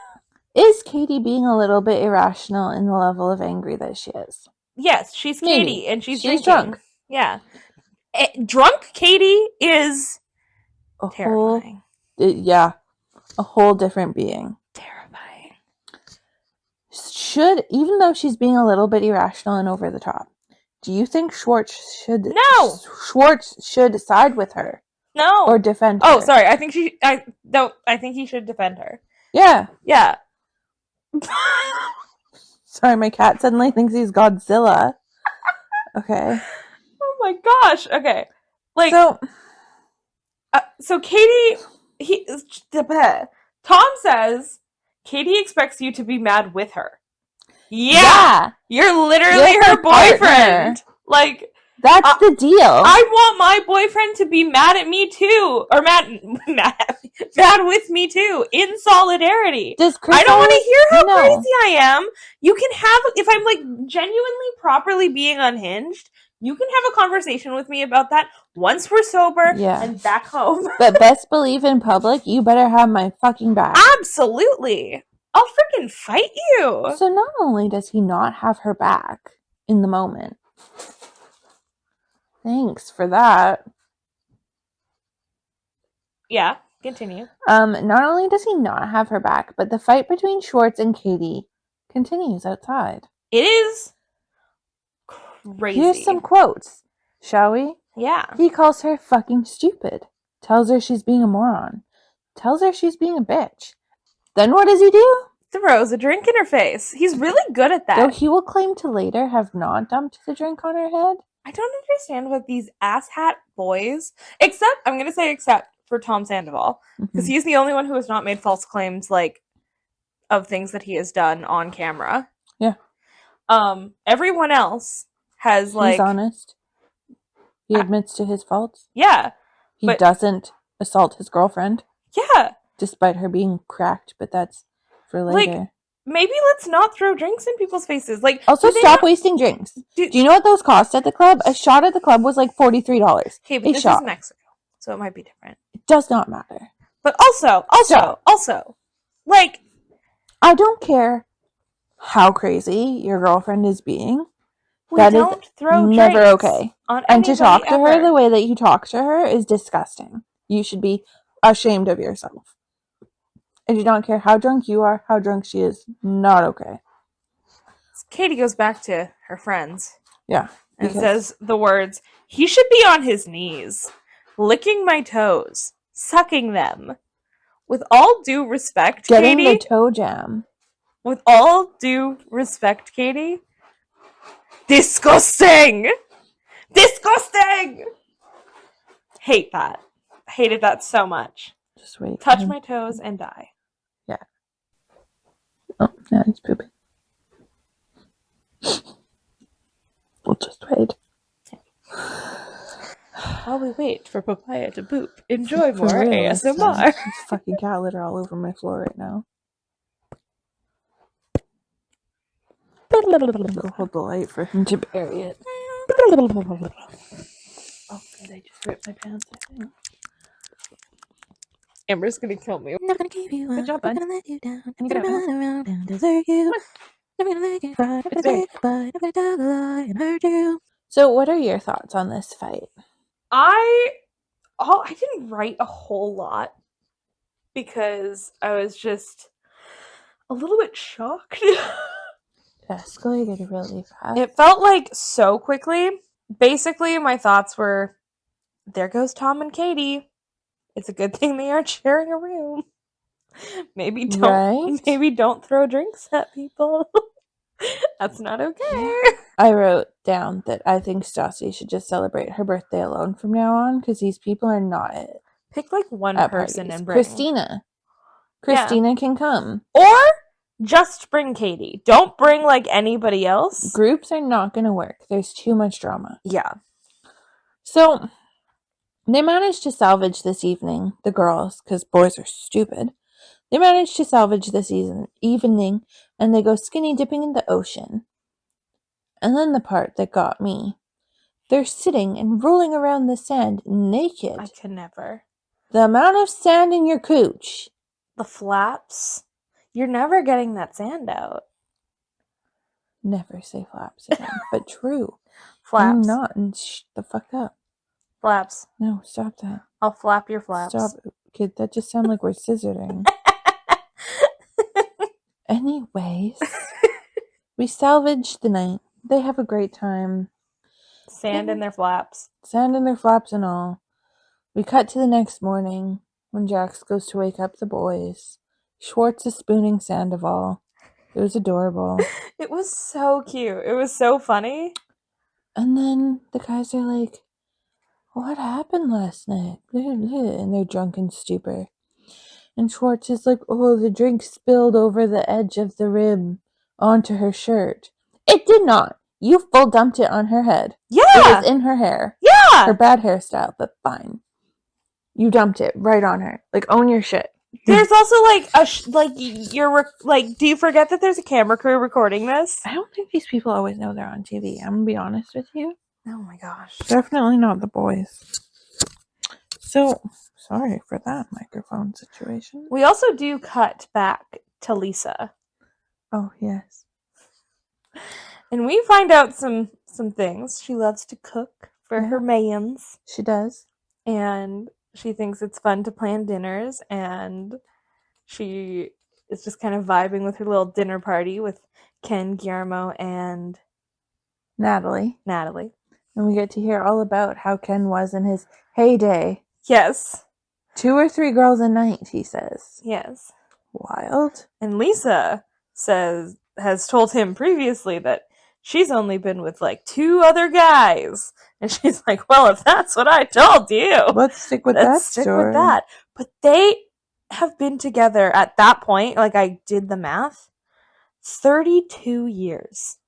Speaker 7: is Katie being a little bit irrational in the level of angry that she is?
Speaker 6: Yes, she's
Speaker 7: Maybe.
Speaker 6: Katie, and she's
Speaker 7: She's
Speaker 6: drinking.
Speaker 7: drunk.
Speaker 6: Yeah. Drunk Katie is terrifying.
Speaker 7: A whole different being.
Speaker 6: Terrifying.
Speaker 7: Even though she's being a little bit irrational and over the top, do you think Schwartz should side with her?
Speaker 6: No.
Speaker 7: Or defend her?
Speaker 6: Oh, sorry. I think he should defend her.
Speaker 7: Yeah.
Speaker 6: Yeah.
Speaker 7: Sorry, my cat suddenly thinks he's Godzilla. Okay.
Speaker 6: Oh my gosh. Okay. Like, so Katie, Tom says Katie expects you to be mad with her. Yeah. You're literally her boyfriend.
Speaker 7: Partner.
Speaker 6: Like,
Speaker 7: that's the deal.
Speaker 6: I want my boyfriend to be mad at me too, or mad with me too, in solidarity. I don't want to hear how crazy I am. You can have, if I'm like genuinely properly being unhinged, you can have a conversation with me about that once we're sober and back home.
Speaker 7: But best believe in public, you better have my fucking back.
Speaker 6: Absolutely. I'll freaking fight you.
Speaker 7: So not only does he not have her back in the moment, thanks for that.
Speaker 6: Yeah, continue.
Speaker 7: Not only does he not have her back, but the fight between Schwartz and Katie continues outside.
Speaker 6: It is crazy.
Speaker 7: Here's some quotes, shall we?
Speaker 6: Yeah.
Speaker 7: He calls her fucking stupid. Tells her she's being a moron. Tells her she's being a bitch. Then what does he do?
Speaker 6: Throws a drink in her face. He's really good at that.
Speaker 7: Though he will claim to later have not dumped the drink on her head.
Speaker 6: I don't understand what these asshat boys, except for Tom Sandoval, because he's the only one who has not made false claims, like, of things that he has done on camera.
Speaker 7: Yeah.
Speaker 6: Everyone else has, like...
Speaker 7: He's honest. He admits to his faults.
Speaker 6: Yeah.
Speaker 7: He doesn't assault his girlfriend.
Speaker 6: Yeah.
Speaker 7: Despite her being cracked, but that's for later.
Speaker 6: Like, maybe let's not throw drinks in people's faces. Like,
Speaker 7: also, stop wasting drinks. Do you know what those cost at the club? A shot at the club was like $43.
Speaker 6: Okay, but this is Mexico, so it might be different.
Speaker 7: It does not matter.
Speaker 6: But also, like,
Speaker 7: I don't care how crazy your girlfriend is being.
Speaker 6: That is
Speaker 7: never okay. And to talk to her the way that you talk to her is disgusting. You should be ashamed of yourself. I do not care how drunk you are, how drunk she is. Not okay.
Speaker 6: Katie goes back to her friends.
Speaker 7: Yeah.
Speaker 6: And says the words, he should be on his knees. licking my toes, sucking them. With all due respect,
Speaker 7: Getting
Speaker 6: Katie.
Speaker 7: the toe jam.
Speaker 6: With all due respect, Katie. Disgusting! Disgusting! Hate that. Hated that so much.
Speaker 7: Just wait.
Speaker 6: Touch my toes and die.
Speaker 7: Yeah. Oh, now he's pooping. We'll just wait.
Speaker 6: While we wait for Papaya to poop, enjoy
Speaker 7: For
Speaker 6: more
Speaker 7: real, it's,
Speaker 6: ASMR.
Speaker 7: There's fucking cat litter all over my floor right now. Go hold the light for him to bury it. Oh, good. I just ripped my pants, I think.
Speaker 6: Amber's gonna kill me.
Speaker 7: Never gonna give you up.
Speaker 6: Good job,
Speaker 7: Never
Speaker 6: bud.
Speaker 7: gonna let you down.
Speaker 6: Can you
Speaker 7: Never
Speaker 6: get
Speaker 7: gonna
Speaker 6: out
Speaker 7: run around and desert you. Never gonna let you cry. Never gonna say goodbye. Never gonna tell a lie and hurt you. So, what are your thoughts on this fight?
Speaker 6: I didn't write a whole lot because I was just a little bit shocked.
Speaker 7: It escalated really fast.
Speaker 6: It felt like so quickly. Basically, my thoughts were, there goes Tom and Katie. It's a good thing they aren't sharing a room. Maybe don't throw drinks at people. That's not okay.
Speaker 7: I wrote down that I think Stassi should just celebrate her birthday alone from now on because these people are not it.
Speaker 6: Pick like one
Speaker 7: At
Speaker 6: person
Speaker 7: parties.
Speaker 6: and bring.
Speaker 7: Christina can come.
Speaker 6: Or just bring Katie. Don't bring like anybody else.
Speaker 7: Groups are not going to work. There's too much drama.
Speaker 6: Yeah.
Speaker 7: So, they managed to salvage this evening, the girls, because boys are stupid. They managed to salvage this evening, and they go skinny dipping in the ocean. And then the part that got me. They're sitting and rolling around the sand naked.
Speaker 6: I can never.
Speaker 7: The amount of sand in your cooch.
Speaker 6: The flaps. You're never getting that sand out.
Speaker 7: Never say flaps again, but true.
Speaker 6: Flaps.
Speaker 7: I'm not, and the fuck up.
Speaker 6: Flaps.
Speaker 7: No, stop that.
Speaker 6: I'll flap your flaps.
Speaker 7: Stop, kid. That just sounds like we're scissoring. Anyways, we salvaged the night. They have a great time.
Speaker 6: Sand in their flaps.
Speaker 7: Sand in their flaps and all. We cut to the next morning when Jaxs goes to wake up the boys. Schwartz is spooning Sandoval. It was adorable.
Speaker 6: It was so cute. It was so funny.
Speaker 7: And then the guys are like, what happened last night? And they're drunk in stupor. And Schwartz is like, oh, the drink spilled over the edge of the rim onto her shirt. It did not. You full dumped it on her head.
Speaker 6: Yeah.
Speaker 7: It was in her hair.
Speaker 6: Yeah.
Speaker 7: Her bad hairstyle, but fine. You dumped it right on her. Like, own your shit.
Speaker 6: There's also do you forget that there's a camera crew recording this?
Speaker 7: I don't think these people always know they're on TV. I'm gonna be honest with you.
Speaker 6: Oh my gosh.
Speaker 7: Definitely not the boys. So, sorry for that microphone situation.
Speaker 6: We also do cut back to Lisa.
Speaker 7: Oh, yes.
Speaker 6: And we find out some things. She loves to cook for her mans.
Speaker 7: She does.
Speaker 6: And she thinks it's fun to plan dinners. And she is just kind of vibing with her little dinner party with Ken, Guillermo, and
Speaker 7: Natalie. And we get to hear all about how Ken was in his heyday.
Speaker 6: Yes.
Speaker 7: 2 or 3 girls a night, he says.
Speaker 6: Yes.
Speaker 7: Wild.
Speaker 6: And Lisa has told him previously that she's only been with like 2 other guys. And she's like, well, if that's what I told you,
Speaker 7: let's stick with that story.
Speaker 6: But they have been together at that point, like I did the math, 32 years.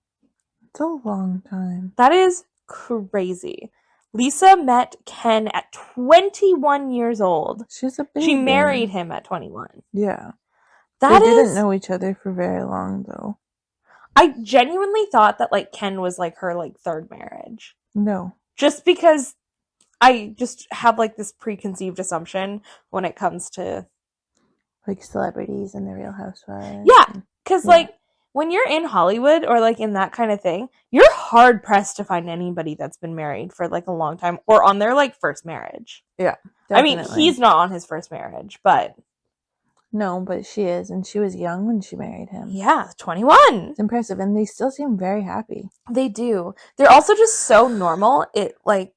Speaker 7: It's a long time.
Speaker 6: That is crazy. Lisa met Ken at 21 years old.
Speaker 7: She's a baby.
Speaker 6: She married him at 21.
Speaker 7: Yeah.
Speaker 6: They
Speaker 7: didn't know each other for very long, though.
Speaker 6: I genuinely thought that like Ken was like her like 3rd marriage.
Speaker 7: No.
Speaker 6: Just because I just have like this preconceived assumption when it comes to
Speaker 7: like celebrities and the Real Housewives.
Speaker 6: Yeah, because like when you're in Hollywood or like in that kind of thing, you're hard pressed to find anybody that's been married for like a long time or on their like 1st marriage.
Speaker 7: Yeah,
Speaker 6: definitely. I mean, he's not on his 1st marriage, but
Speaker 7: no, but she is, and she was young when she married him.
Speaker 6: Yeah, 21.
Speaker 7: It's impressive, and they still seem very happy.
Speaker 6: They do. They're also just so normal. It like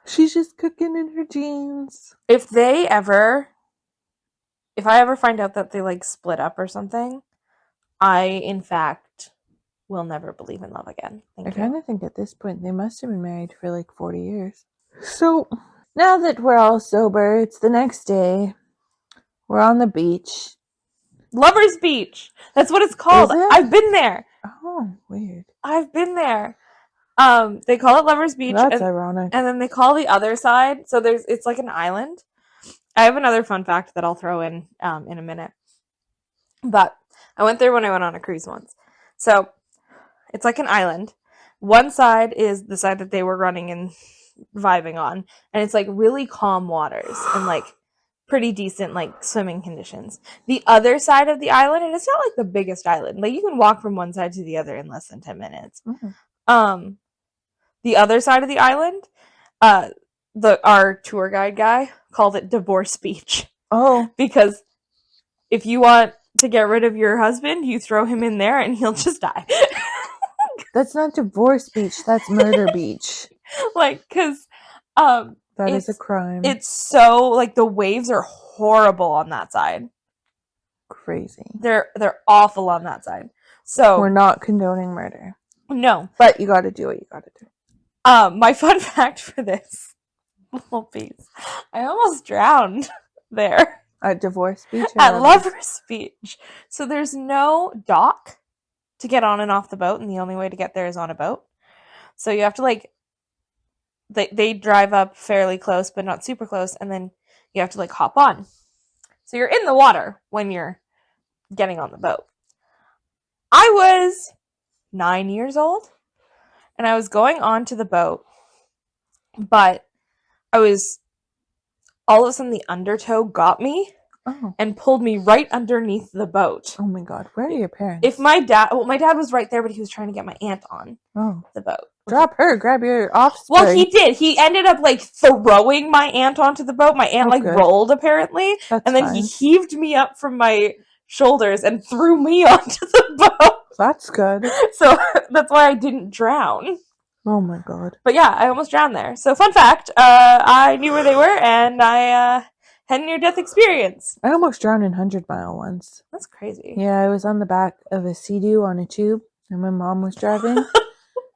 Speaker 7: She's just cooking in her jeans.
Speaker 6: If I ever find out that they like split up or something, I in fact will never believe in love again.
Speaker 7: I
Speaker 6: Thank
Speaker 7: kind
Speaker 6: you.
Speaker 7: of think at this point they must have been married for like 40 years. So now that we're all sober, it's the next day. We're on the beach.
Speaker 6: Lovers Beach. That's what it's called.
Speaker 7: Is it?
Speaker 6: I've been there.
Speaker 7: Oh, weird.
Speaker 6: I've been there. They call it Lovers Beach.
Speaker 7: That's ironic.
Speaker 6: And then they call the other side. So it's like an island. I have another fun fact that I'll throw in a minute. But I went there when I went on a cruise once. So it's like an island. One side is the side that they were running and vibing on. And it's like really calm waters and like pretty decent like swimming conditions. The other side of the island, and it's not like the biggest island. Like you can walk from one side to the other in less than 10 minutes.
Speaker 7: Mm-hmm.
Speaker 6: The other side of the island, our tour guide guy called it Divorce Beach.
Speaker 7: Oh.
Speaker 6: Because if you want to get rid of your husband, you throw him in there and he'll just die.
Speaker 7: That's not Divorce Beach. That's Murder Beach.
Speaker 6: Like, because
Speaker 7: that is a crime.
Speaker 6: It's so, like, the waves are horrible on that side.
Speaker 7: Crazy.
Speaker 6: They're awful on that side. So
Speaker 7: we're not condoning murder.
Speaker 6: No.
Speaker 7: But you gotta do what you gotta do.
Speaker 6: My fun fact for this little piece. I almost drowned there.
Speaker 7: At Divorce Beach?
Speaker 6: At Lovers Beach. So there's no dock to get on and off the boat, and the only way to get there is on a boat. So you have to, like, they drive up fairly close, but not super close, and then you have to, like, hop on. So you're in the water when you're getting on the boat. I was 9 years old, and I was going on to the boat, but all of a sudden the undertow got me and pulled me right underneath the boat.
Speaker 7: Oh my god, where are your parents?
Speaker 6: My dad was right there, but he was trying to get my aunt on the boat.
Speaker 7: Drop her, grab your offspring.
Speaker 6: Well, he did. He ended up like throwing my aunt onto the boat. My aunt rolled apparently, and then he heaved me up from my shoulders and threw me onto the boat.
Speaker 7: That's good.
Speaker 6: So that's why I didn't drown.
Speaker 7: Oh my god.
Speaker 6: But yeah, I almost drowned there. So fun fact, I knew where they were, and I had a near-death experience.
Speaker 7: I almost drowned in 100 Mile once.
Speaker 6: That's crazy.
Speaker 7: Yeah, I was on the back of a Sea-Doo on a tube, and my mom was driving,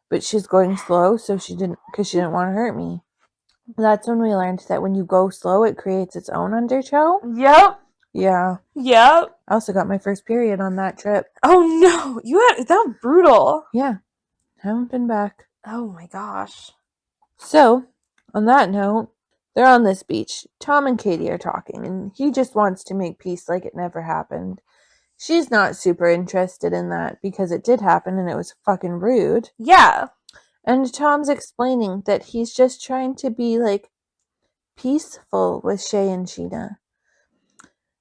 Speaker 7: but she's going slow, so she didn't want to hurt me. That's when we learned that when you go slow, it creates its own undertow.
Speaker 6: Yep.
Speaker 7: Yeah.
Speaker 6: Yep.
Speaker 7: I also got my first period on that trip.
Speaker 6: Oh no, that was brutal.
Speaker 7: Yeah. Haven't been back.
Speaker 6: Oh my gosh.
Speaker 7: So, on that note, they're on this beach. Tom and Katie are talking, and he just wants to make peace like it never happened. She's not super interested in that because it did happen and it was fucking rude.
Speaker 6: Yeah.
Speaker 7: And Tom's explaining that he's just trying to be, like, peaceful with Shay and Sheena.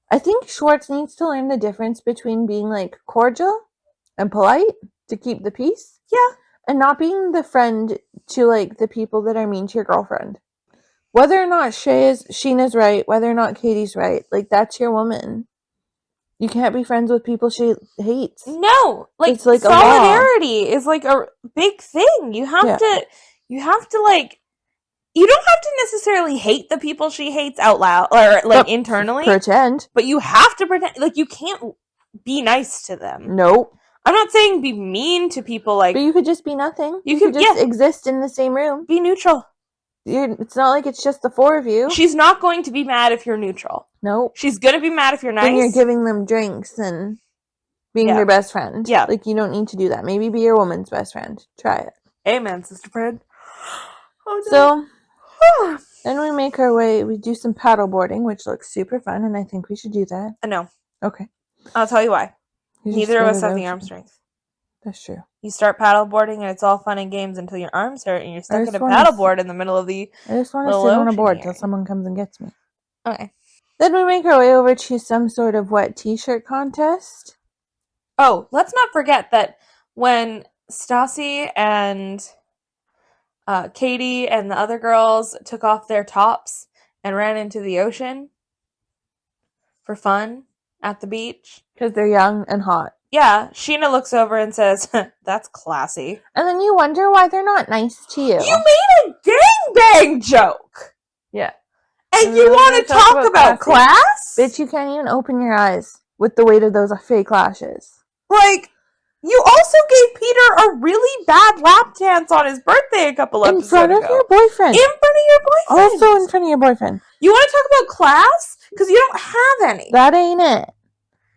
Speaker 7: I think Schwartz needs to learn the difference between being, like, cordial and polite to keep the peace.
Speaker 6: Yeah.
Speaker 7: And not being the friend to, like, the people that are mean to your girlfriend. Whether or not Sheena's right, whether or not Katie's right, like, that's your woman. You can't be friends with people she hates.
Speaker 6: No, like,
Speaker 7: it's like
Speaker 6: solidarity is like a big thing. You have to like, you don't have to necessarily hate the people she hates out loud or like internally.
Speaker 7: Pretend.
Speaker 6: But you have to pretend, like, you can't be nice to them.
Speaker 7: Nope.
Speaker 6: I'm not saying be mean to people, like.
Speaker 7: But you could just be nothing.
Speaker 6: You could
Speaker 7: just exist in the same room.
Speaker 6: Be neutral.
Speaker 7: It's not like it's just the four of you.
Speaker 6: She's not going to be mad if you're neutral.
Speaker 7: Nope.
Speaker 6: She's going to be mad if you're nice.
Speaker 7: Then you're giving them drinks and being their best friend.
Speaker 6: Yeah.
Speaker 7: Like, you don't need to do that. Maybe be your woman's best friend. Try it.
Speaker 6: Amen, sister friend.
Speaker 7: Oh, no. So, then we make our way. We do some paddle boarding, which looks super fun, and I think we should do that.
Speaker 6: No.
Speaker 7: Okay.
Speaker 6: I'll tell you why. Neither of us have the arm strength.
Speaker 7: That's true.
Speaker 6: You start paddleboarding and it's all fun and games until your arms hurt and you're stuck in a paddleboard in the middle of the
Speaker 7: I just want to sit on a board till someone comes and gets me.
Speaker 6: Okay.
Speaker 7: Then we make our way over to some sort of wet t-shirt contest.
Speaker 6: Oh, let's not forget that when Stassi and Katie and the other girls took off their tops and ran into the ocean for fun at the beach.
Speaker 7: Because they're young and hot.
Speaker 6: Yeah, Sheena looks over and says, that's classy.
Speaker 7: And then you wonder why they're not nice to you.
Speaker 6: You made a gangbang joke!
Speaker 7: Yeah.
Speaker 6: And
Speaker 7: And
Speaker 6: you
Speaker 7: then
Speaker 6: want to
Speaker 7: they talk
Speaker 6: talk
Speaker 7: about
Speaker 6: about class?
Speaker 7: Bitch, you can't even open your eyes with the weight of those fake lashes.
Speaker 6: Like, you also gave Peter a really bad lap dance on his birthday a couple
Speaker 7: In
Speaker 6: episodes
Speaker 7: front
Speaker 6: ago.
Speaker 7: of your boyfriend.
Speaker 6: In front of your boyfriend.
Speaker 7: Also in front of your boyfriend.
Speaker 6: You want to talk about class? Because you don't have any.
Speaker 7: That ain't it.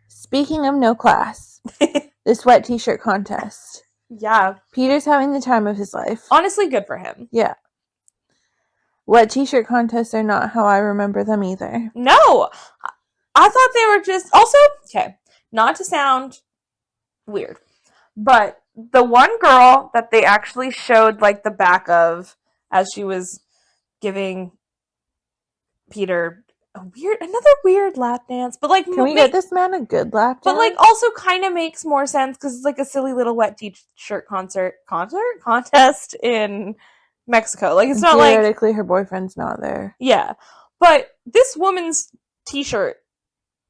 Speaker 7: Speaking of no class, this wet t-shirt contest.
Speaker 6: Yeah.
Speaker 7: Peter's having the time of his life.
Speaker 6: Honestly, good for him.
Speaker 7: Yeah. Wet t-shirt contests are not how I remember them either.
Speaker 6: No. I thought they were just... Also, okay, not to sound weird, but the one girl that they actually showed, like, the back of as she was giving Peter another weird lap dance, but, like...
Speaker 7: Can we get this man a good lap dance?
Speaker 6: But, like, also kind of makes more sense because it's, like, a silly little wet t-shirt contest in Mexico. Like, it's not like...
Speaker 7: Theoretically, her boyfriend's not there.
Speaker 6: Yeah. But this woman's t-shirt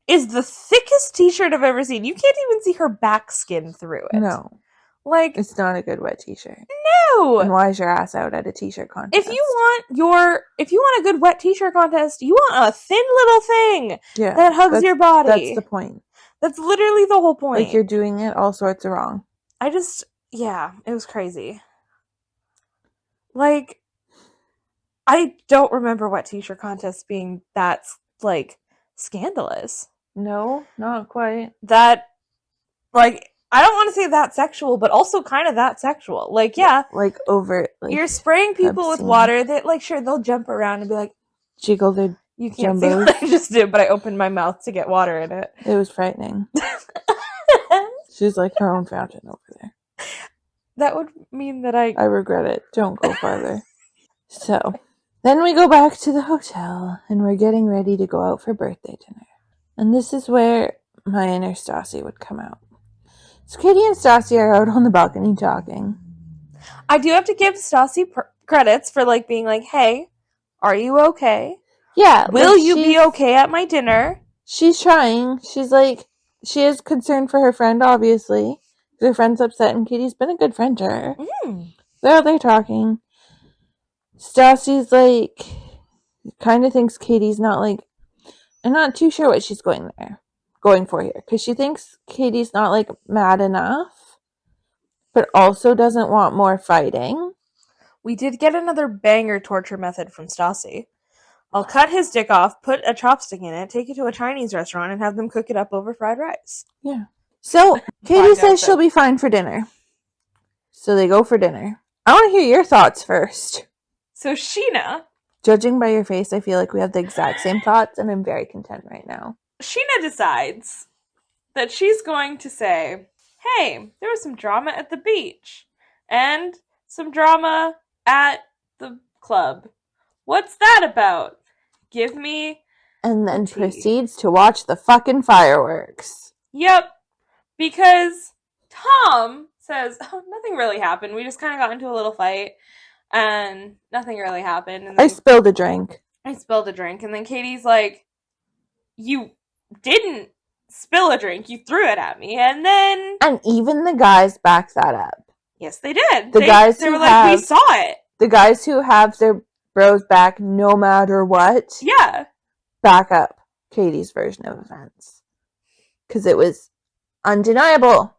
Speaker 6: is the thickest t-shirt I've ever seen. You can't even see her back skin through it.
Speaker 7: No.
Speaker 6: Like,
Speaker 7: It's not a good wet t-shirt.
Speaker 6: no!
Speaker 7: And why is your ass out at a t-shirt contest?
Speaker 6: If you want a good wet t-shirt contest, you want a thin little thing
Speaker 7: yeah,
Speaker 6: that hugs your body.
Speaker 7: That's the point.
Speaker 6: That's literally the whole point.
Speaker 7: Like, you're doing it all sorts of wrong.
Speaker 6: Yeah, it was crazy. Like, I don't remember wet t-shirt contests being that, like, scandalous.
Speaker 7: No, not quite.
Speaker 6: That, like, I don't want to say that sexual, but also kind of that sexual. Like, yeah.
Speaker 7: Like, overt. Like,
Speaker 6: You're spraying people with
Speaker 7: obscene.
Speaker 6: water that, like, sure, they'll jump around and be like,
Speaker 7: jiggle their
Speaker 6: you can't
Speaker 7: jumbos.
Speaker 6: see what I just did, but I opened my mouth to get water in it.
Speaker 7: It was frightening. She's like her own fountain over there.
Speaker 6: That would mean that I
Speaker 7: regret it. Don't go farther. So, then we go back to the hotel, and we're getting ready to go out for birthday dinner. And this is where my inner Stassi would come out. So Katie and Stassi are out on the balcony talking.
Speaker 6: I do have to give Stassi credits for, like, being like, hey, are you okay?
Speaker 7: Yeah.
Speaker 6: Will you be okay at my dinner?
Speaker 7: She's trying. She's like, she is concerned for her friend, obviously. Her friend's upset, and Katie's been a good friend to her. They're out there talking. Stassi's like, kind of thinks Katie's not like, I'm not too sure what she's going for here. Because she thinks Katie's not, like, mad enough, but also doesn't want more fighting.
Speaker 6: We did get another banger torture method from Stassi. I'll cut his dick off, put a chopstick in it, take it to a Chinese restaurant, and have them cook it up over fried rice.
Speaker 7: Yeah. So, Katie says she'll be fine for dinner. So they go for dinner. I want to hear your thoughts first.
Speaker 6: So Sheena...
Speaker 7: Judging by your face, I feel like we have the exact same thoughts, and I'm very content right now.
Speaker 6: Sheena decides that she's going to say, hey, there was some drama at the beach, and some drama at the club. What's that about? Give me...
Speaker 7: And then
Speaker 6: tea.
Speaker 7: proceeds to watch the fucking fireworks.
Speaker 6: Yep, because Tom says, oh, nothing really happened. We just kind of got into a little fight, and nothing really happened. And then
Speaker 7: I spilled a drink.
Speaker 6: I spilled a drink, and then Katie's like, you didn't spill a drink, you threw it at me, and then...
Speaker 7: And even the guys back that up.
Speaker 6: Yes, they did.
Speaker 7: The guys
Speaker 6: they
Speaker 7: who
Speaker 6: were like,
Speaker 7: have-
Speaker 6: we saw it.
Speaker 7: The guys who have their bros back no matter what,
Speaker 6: Yeah.
Speaker 7: back up Katie's version of events. Because it was undeniable.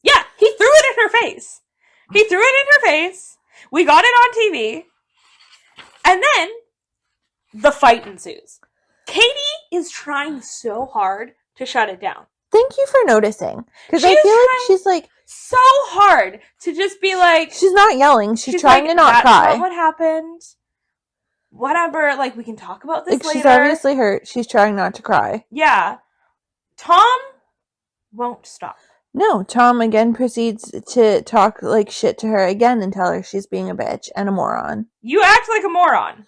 Speaker 6: Yeah, he threw it in her face. He threw it in her face. We got it on TV. And then the fight ensues. Katie is trying so hard to shut it down.
Speaker 7: Thank you for noticing. Because I
Speaker 6: She was
Speaker 7: feel like
Speaker 6: trying-
Speaker 7: she's like,
Speaker 6: So hard to just be like...
Speaker 7: she's not yelling. She's trying
Speaker 6: like,
Speaker 7: to not
Speaker 6: that's
Speaker 7: cry.
Speaker 6: not what happened. Whatever, like, we can talk about this
Speaker 7: Like,
Speaker 6: later.
Speaker 7: she's obviously hurt. She's trying not to cry.
Speaker 6: Yeah. Tom won't stop.
Speaker 7: No, Tom again proceeds to talk like shit to her again and tell her she's being a bitch and a moron.
Speaker 6: You act like a moron.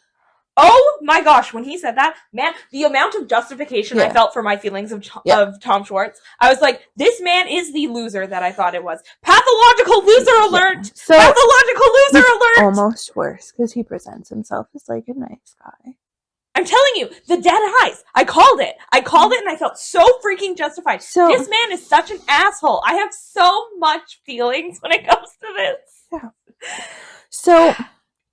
Speaker 6: Oh my gosh, when he said that, man, the amount of justification I
Speaker 7: Yeah.
Speaker 6: felt for my feelings of
Speaker 7: Yeah.
Speaker 6: Tom Schwartz, I was like, this man is the loser that I thought it was. Pathological loser alert!
Speaker 7: So
Speaker 6: Pathological loser alert!
Speaker 7: almost worse because he presents himself as like a nice guy.
Speaker 6: I'm telling you, the dead eyes. I called it and I felt so freaking justified.
Speaker 7: So-
Speaker 6: this man is such an asshole. I have so much feelings when it comes to this.
Speaker 7: Yeah. So,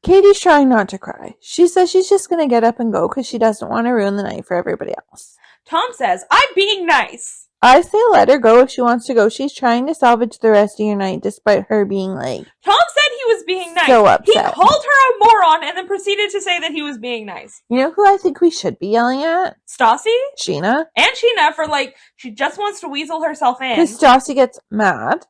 Speaker 7: Katie's trying not to cry. She says she's just going to get up and go because she doesn't want to ruin the night for everybody else.
Speaker 6: Tom says, I'm being nice.
Speaker 7: I say let her go if she wants to go. She's trying to salvage the rest of your night despite her being like...
Speaker 6: Tom said he was being nice.
Speaker 7: So upset.
Speaker 6: He called her a moron and then proceeded to say that he was being nice.
Speaker 7: You know who I think we should be yelling at?
Speaker 6: Stassi?
Speaker 7: Sheena.
Speaker 6: And Sheena for she just wants to weasel herself in.
Speaker 7: Because Stassi gets mad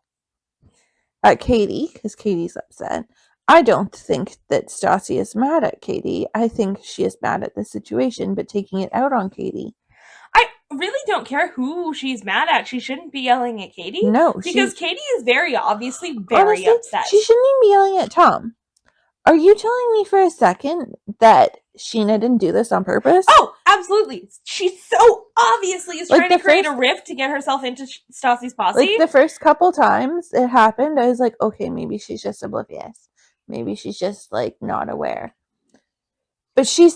Speaker 7: at Katie because Katie's upset. I don't think that Stassi is mad at Katie. I think she is mad at the situation, but taking it out on Katie.
Speaker 6: I really don't care who she's mad at. She shouldn't be yelling at Katie.
Speaker 7: No.
Speaker 6: Because Katie is very obviously very
Speaker 7: honestly,
Speaker 6: upset.
Speaker 7: She shouldn't even be yelling at Tom. Are you telling me for a second that Sheena didn't do this on purpose?
Speaker 6: Oh, absolutely. She so obviously is trying to create a
Speaker 7: first-
Speaker 6: rift to get herself into Stassi's posse.
Speaker 7: The first couple times it happened, I was like, okay, maybe she's just oblivious. Maybe she's just, not aware. But she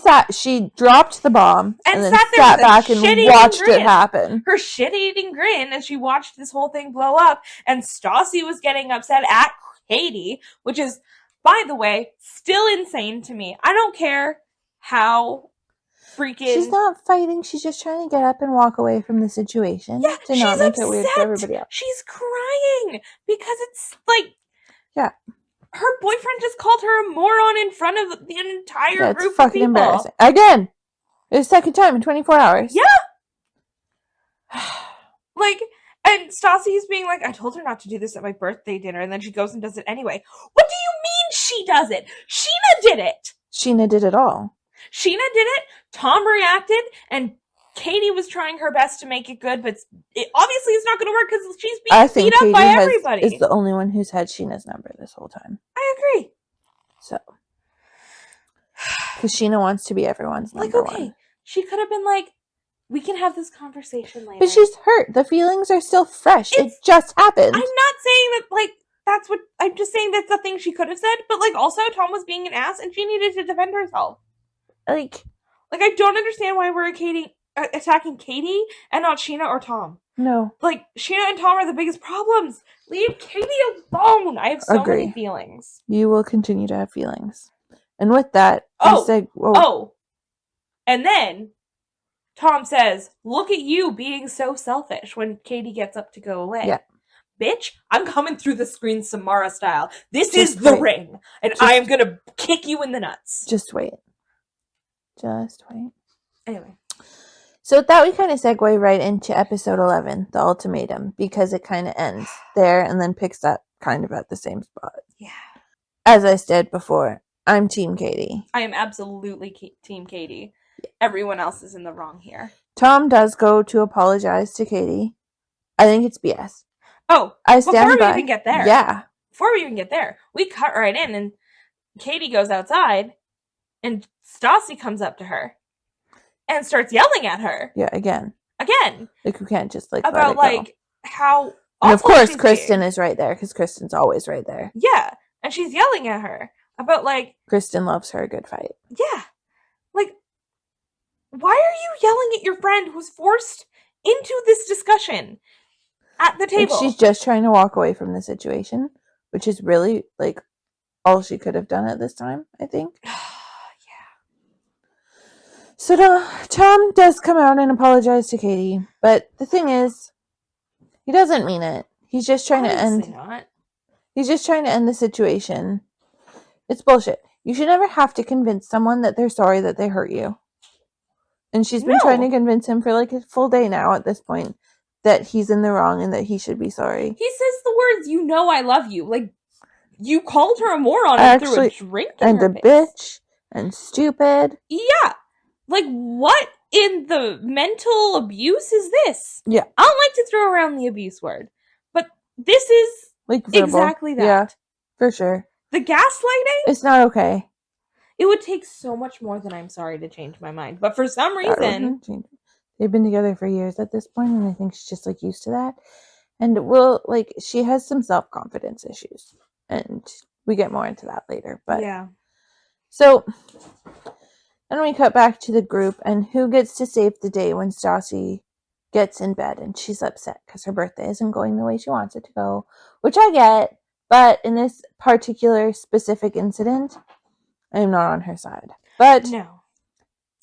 Speaker 7: dropped the bomb and then
Speaker 6: sat there
Speaker 7: sat
Speaker 6: with a
Speaker 7: back and
Speaker 6: shit-eating
Speaker 7: watched
Speaker 6: grin.
Speaker 7: it happen.
Speaker 6: Her shit-eating grin as she watched this whole thing blow up, and Stassi was getting upset at Katie, which is, by the way, still insane to me. I don't care how freaking...
Speaker 7: She's not fighting. She's just trying to get up and walk away from the situation.
Speaker 6: Yeah,
Speaker 7: to
Speaker 6: she's
Speaker 7: not make
Speaker 6: upset.
Speaker 7: it weird for everybody else.
Speaker 6: She's crying because it's
Speaker 7: Yeah.
Speaker 6: her boyfriend just called her a moron in front of the entire
Speaker 7: Yeah, it's
Speaker 6: group of
Speaker 7: fucking
Speaker 6: people.
Speaker 7: embarrassing. Again! It's the second time in 24 hours.
Speaker 6: Yeah! And Stassi's being like, I told her not to do this at my birthday dinner, and then she goes and does it anyway. What do you mean she does it? Sheena did it!
Speaker 7: Sheena did it all.
Speaker 6: Sheena did it, Tom reacted, and Katie was trying her best to make it good, but it obviously is not going to work because she's being beat up by everybody.
Speaker 7: Is the only one who's had Sheena's number this whole time.
Speaker 6: I agree.
Speaker 7: So. Because Sheena wants to be everyone's number one.
Speaker 6: She could have been like, we can have this conversation later.
Speaker 7: But she's hurt. The feelings are still fresh. It just happened.
Speaker 6: I'm not saying that, that's what... I'm just saying that's the thing she could have said, but, also, Tom was being an ass, and she needed to defend herself. I don't understand why we're attacking Katie and not Sheena or Tom.
Speaker 7: No.
Speaker 6: Sheena and Tom are the biggest problems. Leave Katie alone. I have so many feelings.
Speaker 7: You will continue to have feelings. And with that,
Speaker 6: and then Tom says, look at you being so selfish when Katie gets up to go away.
Speaker 7: Yeah.
Speaker 6: Bitch, I'm coming through the screen Samara style. This is the ring, and I am going to kick you in the nuts.
Speaker 7: Just wait.
Speaker 6: Anyway.
Speaker 7: So with that, we kind of segue right into episode 11, the ultimatum, because it kind of ends there and then picks up kind of at the same spot.
Speaker 6: Yeah.
Speaker 7: As I said before, I'm Team Katie.
Speaker 6: I am absolutely Team Katie. Everyone else is in the wrong here.
Speaker 7: Tom does go to apologize to Katie. I think it's BS.
Speaker 6: Oh, before we even get there.
Speaker 7: Yeah.
Speaker 6: Before we even get there, we cut right in and Katie goes outside and Stassi comes up to her and starts yelling at her.
Speaker 7: Yeah, again.
Speaker 6: We
Speaker 7: can't just
Speaker 6: about
Speaker 7: let it go.
Speaker 6: how
Speaker 7: and of
Speaker 6: awful
Speaker 7: course
Speaker 6: she's
Speaker 7: Kristen
Speaker 6: being.
Speaker 7: is right there because Kristen's always right there.
Speaker 6: Yeah, and she's yelling at her about
Speaker 7: Kristen loves her a good fight.
Speaker 6: Yeah. Why are you yelling at your friend who's forced into this discussion at the table?
Speaker 7: She's just trying to walk away from the situation, which is really all she could have done at this time, I think.
Speaker 6: Yeah.
Speaker 7: So Tom does come out and apologize to Katie, but the thing is, he doesn't mean it. He's just trying to end. He's just trying to end the situation. It's bullshit. You should never have to convince someone that they're sorry that they hurt you. And she's been trying to convince him for a full day now at this point that he's in the wrong and that he should be sorry.
Speaker 6: He says the words, "You know I love you." You called her a moron and threw a drink in her
Speaker 7: and a
Speaker 6: face.
Speaker 7: bitch and stupid.
Speaker 6: Yeah. What in the mental abuse is this?
Speaker 7: Yeah.
Speaker 6: I don't like to throw around the abuse word, but this is
Speaker 7: verbal.
Speaker 6: exactly that.
Speaker 7: Yeah, for sure.
Speaker 6: The gaslighting?
Speaker 7: It's not okay.
Speaker 6: It would take so much more than I'm sorry to change my mind. But for some reason...
Speaker 7: They've been together for years at this point, and I think she's just used to that. And she has some self-confidence issues. And we get more into that later. But
Speaker 6: yeah.
Speaker 7: So Then we cut back to the group, and who gets to save the day when Stassi gets in bed and she's upset because her birthday isn't going the way she wants it to go, which I get, but in this particular specific incident, I am not on her side. But
Speaker 6: No.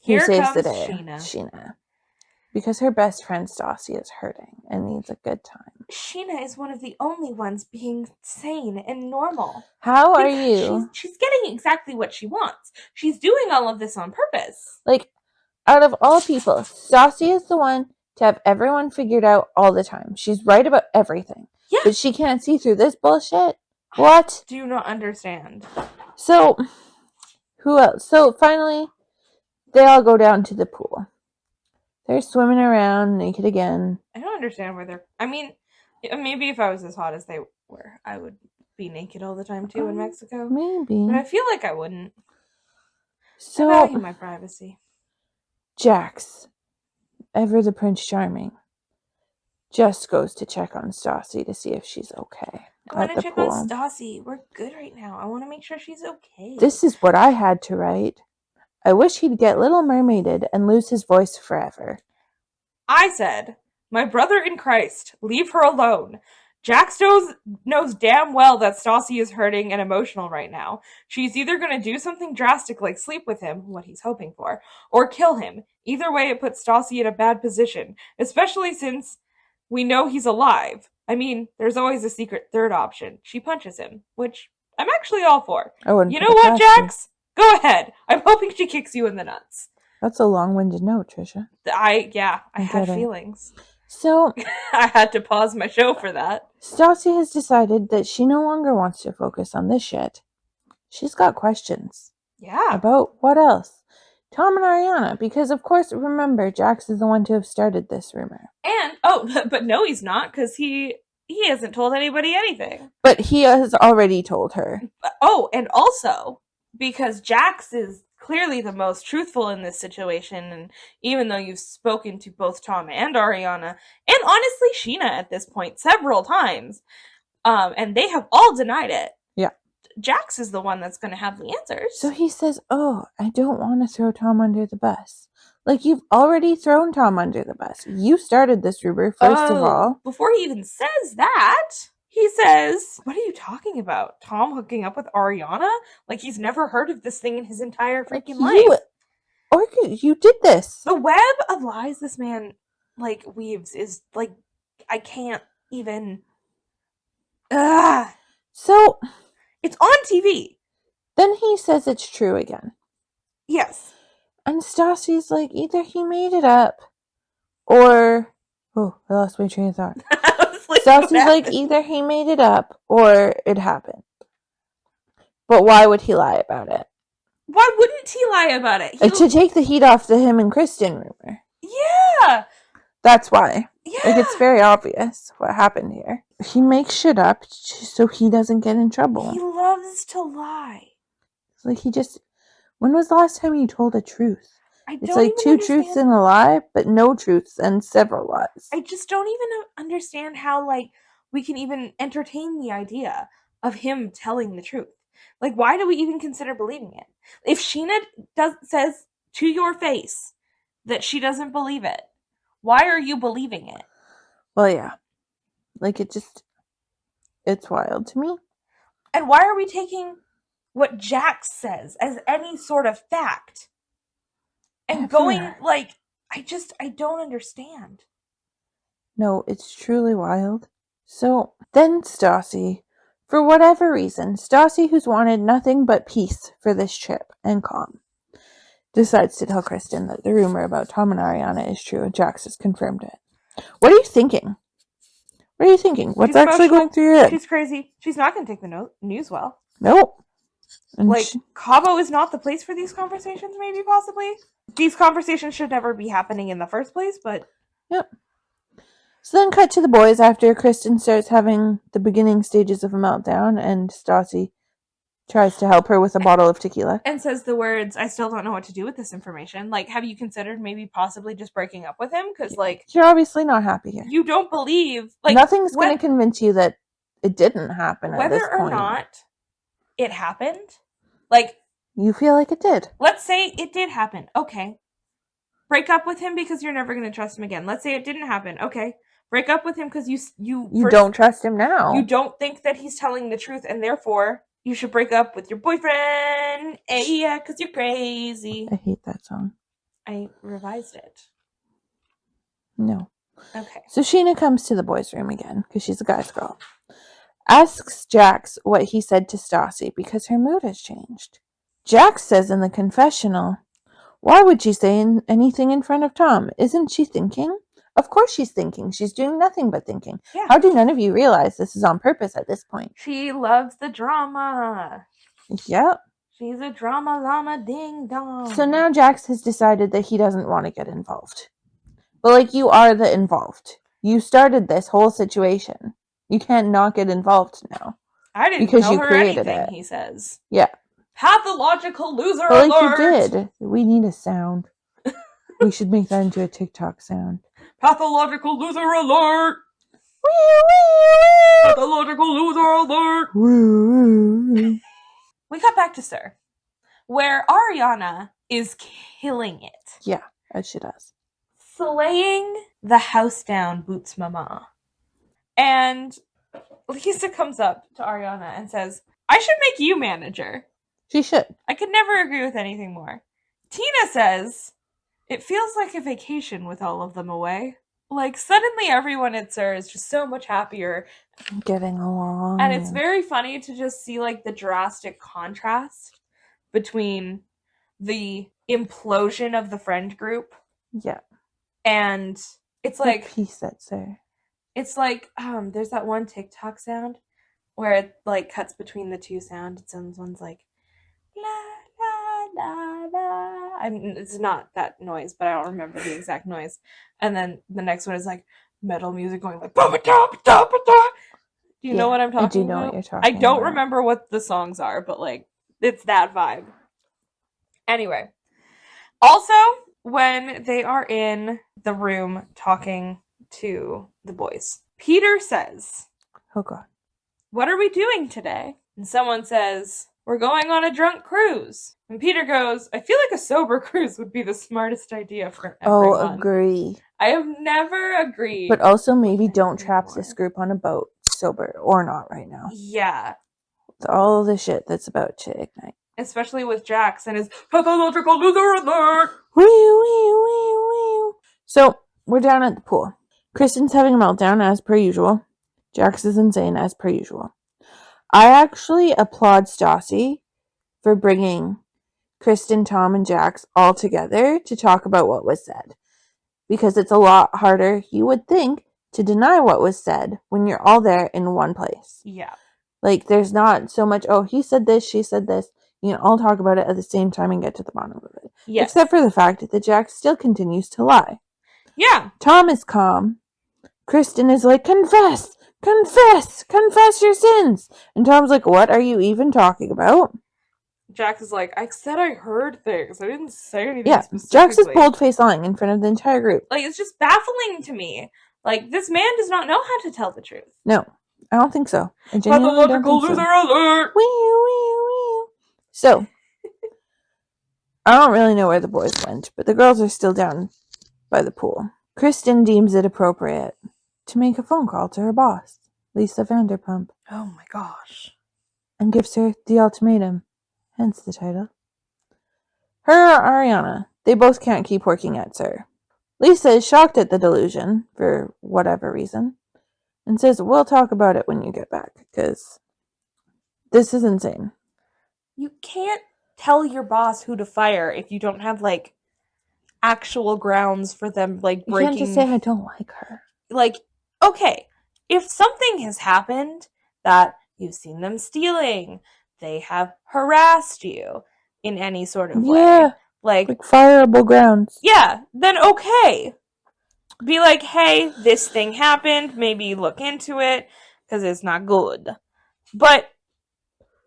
Speaker 7: who
Speaker 6: Here
Speaker 7: saves
Speaker 6: comes
Speaker 7: the day?
Speaker 6: Sheena.
Speaker 7: Because her best friend Stassi is hurting and needs a good time.
Speaker 6: Sheena is one of the only ones being sane and normal.
Speaker 7: How are you?
Speaker 6: She's getting exactly what she wants. She's doing all of this on purpose.
Speaker 7: Like, out of all people, Stassi is the one to have everyone figured out all the time. She's right about everything.
Speaker 6: Yeah.
Speaker 7: But she can't see through this bullshit? What?
Speaker 6: Do not understand.
Speaker 7: So, who else? So, finally, they all go down to the pool. They're swimming around naked again.
Speaker 6: I don't understand where they're... I mean, maybe if I was as hot as they were, I would be naked all the time too in Mexico.
Speaker 7: Maybe.
Speaker 6: But I feel like I wouldn't.
Speaker 7: So,
Speaker 6: I value my privacy.
Speaker 7: Jaxs, ever the Prince Charming, just goes to check on Stassi to see if she's okay.
Speaker 6: I want
Speaker 7: at
Speaker 6: to
Speaker 7: the
Speaker 6: check
Speaker 7: pool.
Speaker 6: on Stassi. We're good right now. I want to make sure she's okay.
Speaker 7: This is what I had to write. I wish he'd get Little Mermaided and lose his voice forever.
Speaker 6: I said, my brother in Christ, leave her alone. Jaxs knows damn well that Stassi is hurting and emotional right now. She's either going to do something drastic like sleep with him, what he's hoping for, or kill him. Either way, it puts Stassi in a bad position, especially since we know he's alive. I mean, there's always a secret third option. She punches him, which I'm actually all for.
Speaker 7: I wouldn't
Speaker 6: You
Speaker 7: put
Speaker 6: know
Speaker 7: it
Speaker 6: what,
Speaker 7: past her.
Speaker 6: Jaxs? Go ahead. I'm hoping she kicks you in the nuts.
Speaker 7: That's a long-winded note, Trisha.
Speaker 6: I
Speaker 7: I
Speaker 6: had
Speaker 7: get it.
Speaker 6: feelings.
Speaker 7: So,
Speaker 6: I had to pause my show for that.
Speaker 7: Stassi has decided that she no longer wants to focus on this shit. She's got questions.
Speaker 6: Yeah.
Speaker 7: About what else? Tom and Ariana, because of course, remember, Jaxs is the one to have started this rumor.
Speaker 6: And, but no, he's not, because he hasn't told anybody anything.
Speaker 7: But he has already told her.
Speaker 6: Oh, and also, because Jaxs is clearly the most truthful in this situation, and even though you've spoken to both Tom and Ariana, and honestly Sheena at this point several times, and they have all denied it.
Speaker 7: Yeah.
Speaker 6: Jaxs is the one that's going to have the answers.
Speaker 7: So he says, oh, I don't want to throw Tom under the bus. Like, you've already thrown Tom under the bus. You started this rumor, first of all.
Speaker 6: Before he even says that, he says, what are you talking about? Tom hooking up with Ariana? Like, he's never heard of this thing in his entire freaking life.
Speaker 7: You did this.
Speaker 6: The web of lies this man, like, weaves is, like, I can't even... Ugh.
Speaker 7: So,
Speaker 6: It's on TV.
Speaker 7: then he says it's true again.
Speaker 6: Yes.
Speaker 7: And Stassi's like, either he made it up, or... Oh, I lost my train of thought.
Speaker 6: I was like,
Speaker 7: Stassi's
Speaker 6: what
Speaker 7: like,
Speaker 6: happened?
Speaker 7: either he made it up, or it happened. But why would he lie about it?
Speaker 6: Why wouldn't he lie about it?
Speaker 7: To take the heat off the him and Kristen rumor.
Speaker 6: Yeah.
Speaker 7: That's why.
Speaker 6: Yeah.
Speaker 7: Like, it's very obvious what happened here. He makes shit up so he doesn't get in trouble.
Speaker 6: He loves to lie.
Speaker 7: Like, he just... When was the last time you told a truth? It's
Speaker 6: don't
Speaker 7: like
Speaker 6: even
Speaker 7: two
Speaker 6: understand.
Speaker 7: truths and a lie, but no truths and several lies.
Speaker 6: I just don't even understand how, like, we can even entertain the idea of him telling the truth. Like, why do we even consider believing it? If Sheena says to your face that she doesn't believe it, why are you believing it?
Speaker 7: Well, yeah. Like, it's wild to me.
Speaker 6: And why are we taking what Jaxs says as any sort of fact? And going, like, I don't understand.
Speaker 7: No, it's truly wild. So, then Stassi, for whatever reason, Stassi, who's wanted nothing but peace for this trip and calm, decides to tell Kristen that the rumor about Tom and Ariana is true and Jaxs has confirmed it. What are you thinking? What are you thinking? What's
Speaker 6: She's
Speaker 7: actually
Speaker 6: emotional.
Speaker 7: going through your head?
Speaker 6: She's crazy. She's not going to take the news well.
Speaker 7: Nope. And
Speaker 6: Like, Cabo is not the place for these conversations, maybe, possibly. These conversations should never be happening in the first place, but...
Speaker 7: Yep. So then cut to the boys after Kristen starts having the beginning stages of a meltdown and Stassi tries to help her with a bottle of tequila.
Speaker 6: And says the words, I still don't know what to do with this information. Like, have you considered maybe possibly just breaking up with him? Because, like...
Speaker 7: You're obviously not happy here.
Speaker 6: You don't believe... Like,
Speaker 7: Nothing's going to convince you that it didn't happen at this
Speaker 6: whether
Speaker 7: point.
Speaker 6: or not it happened, like,
Speaker 7: You feel like it did.
Speaker 6: Let's say it did happen. Okay. Break up with him because you're never going to trust him again. Let's say it didn't happen. Okay. Break up with him because you
Speaker 7: don't trust him now.
Speaker 6: You don't think that he's telling the truth, and therefore you should break up with your boyfriend. Yeah, because you're crazy.
Speaker 7: I hate that song.
Speaker 6: I revised it.
Speaker 7: No.
Speaker 6: Okay.
Speaker 7: So Sheena comes to the boys' room again, because she's a guy's girl. Asks Jaxs what he said to Stassi, because her mood has changed. Jaxs says in the confessional, why would she say anything in front of Tom? Isn't she thinking? Of course she's thinking. She's doing nothing but thinking.
Speaker 6: Yeah.
Speaker 7: How do none of you realize this is on purpose at this point?
Speaker 6: She loves the drama.
Speaker 7: Yep.
Speaker 6: She's a drama llama ding dong.
Speaker 7: So now Jaxs has decided that he doesn't want to get involved. But like, you are the involved. You started this whole situation. You can't not get involved now.
Speaker 6: I didn't
Speaker 7: because
Speaker 6: tell
Speaker 7: you
Speaker 6: her
Speaker 7: created
Speaker 6: anything,
Speaker 7: it.
Speaker 6: He says.
Speaker 7: Yeah.
Speaker 6: Pathological loser
Speaker 7: But like
Speaker 6: alert!
Speaker 7: you did. We need a sound. We should make that into a TikTok sound.
Speaker 6: Pathological loser alert! Pathological loser alert! We got back to Sir, where Ariana is killing it.
Speaker 7: Yeah, as she does.
Speaker 6: Slaying the house down, Boots Mama. And Lisa comes up to Ariana and says, I should make you manager.
Speaker 7: She should.
Speaker 6: I could never agree with anything more. Tina says, it feels like a vacation with all of them away. Like, suddenly everyone at Sir is just so much happier.
Speaker 7: Getting along.
Speaker 6: And it's very funny to just see, like, the drastic contrast between the implosion of the friend group.
Speaker 7: Yeah.
Speaker 6: And it's like...
Speaker 7: The peace at Sir.
Speaker 6: It's like, there's that one TikTok sound where it, like, cuts between the two sounds. And one's like, la, la, la, la. And it's not that noise, but I don't remember the exact noise. And then the next one is, like, metal music going, like, ba-ba-da-ba-da-ba-da. Do you know what I'm talking about?
Speaker 7: I do know what you're talking about.
Speaker 6: I don't remember what the songs are, but, like, it's that vibe. Anyway. Also, when they are in the room talking to the boys, Peter says,
Speaker 7: oh God,
Speaker 6: what are we doing today? And someone says, we're going on a drunk cruise. And Peter goes, I feel like a sober cruise would be the smartest idea for everyone.
Speaker 7: Oh, agree.
Speaker 6: I have never agreed.
Speaker 7: But also maybe don't trap this group on a boat, sober or not right now.
Speaker 6: Yeah.
Speaker 7: With all the shit that's about to ignite.
Speaker 6: Especially with Jaxs and his pathological loser alert.
Speaker 7: So, we're down at the pool. Kristen's having a meltdown as per usual. Jaxs is insane as per usual. I actually applaud Stassi for bringing Kristen, Tom, and Jaxs all together to talk about what was said. Because it's a lot harder, you would think, to deny what was said when you're all there in one place.
Speaker 6: Yeah.
Speaker 7: Like, there's not so much, oh, he said this, she said this. You can all talk about it at the same time and get to the bottom of it.
Speaker 6: Yes.
Speaker 7: Except for the fact that Jaxs still continues to lie.
Speaker 6: Yeah.
Speaker 7: Tom is calm. Kristen is like, confess your sins. And Tom's like, what are you even talking about?
Speaker 6: Jaxs is like, I said I heard things. I didn't say anything specifically.
Speaker 7: Jaxs is bold-faced lying in front of the entire group.
Speaker 6: Like, it's just baffling to me. Like, this man does not know how to tell the truth.
Speaker 7: No, I don't think so. I genuinely don't think so.
Speaker 6: Alert!
Speaker 7: So, I don't really know where the boys went, but the girls are still down by the pool. Kristen deems it appropriate to make a phone call to her boss, Lisa Vanderpump.
Speaker 6: Oh my gosh.
Speaker 7: And gives her the ultimatum, hence the title. Her or Ariana, they both can't keep working at Sir. Lisa is shocked at the delusion, for whatever reason, and says, we'll talk about it when you get back, because this is insane.
Speaker 6: You can't tell your boss who to fire if you don't have, like, actual grounds for them, like, breaking...
Speaker 7: You can't just say, I don't like her.
Speaker 6: Like, okay, if something has happened that you've seen them stealing, they have harassed you in any sort of way.
Speaker 7: Yeah,
Speaker 6: like
Speaker 7: fireable grounds.
Speaker 6: Yeah, then okay. Be like, hey, this thing happened, maybe look into it, because it's not good. But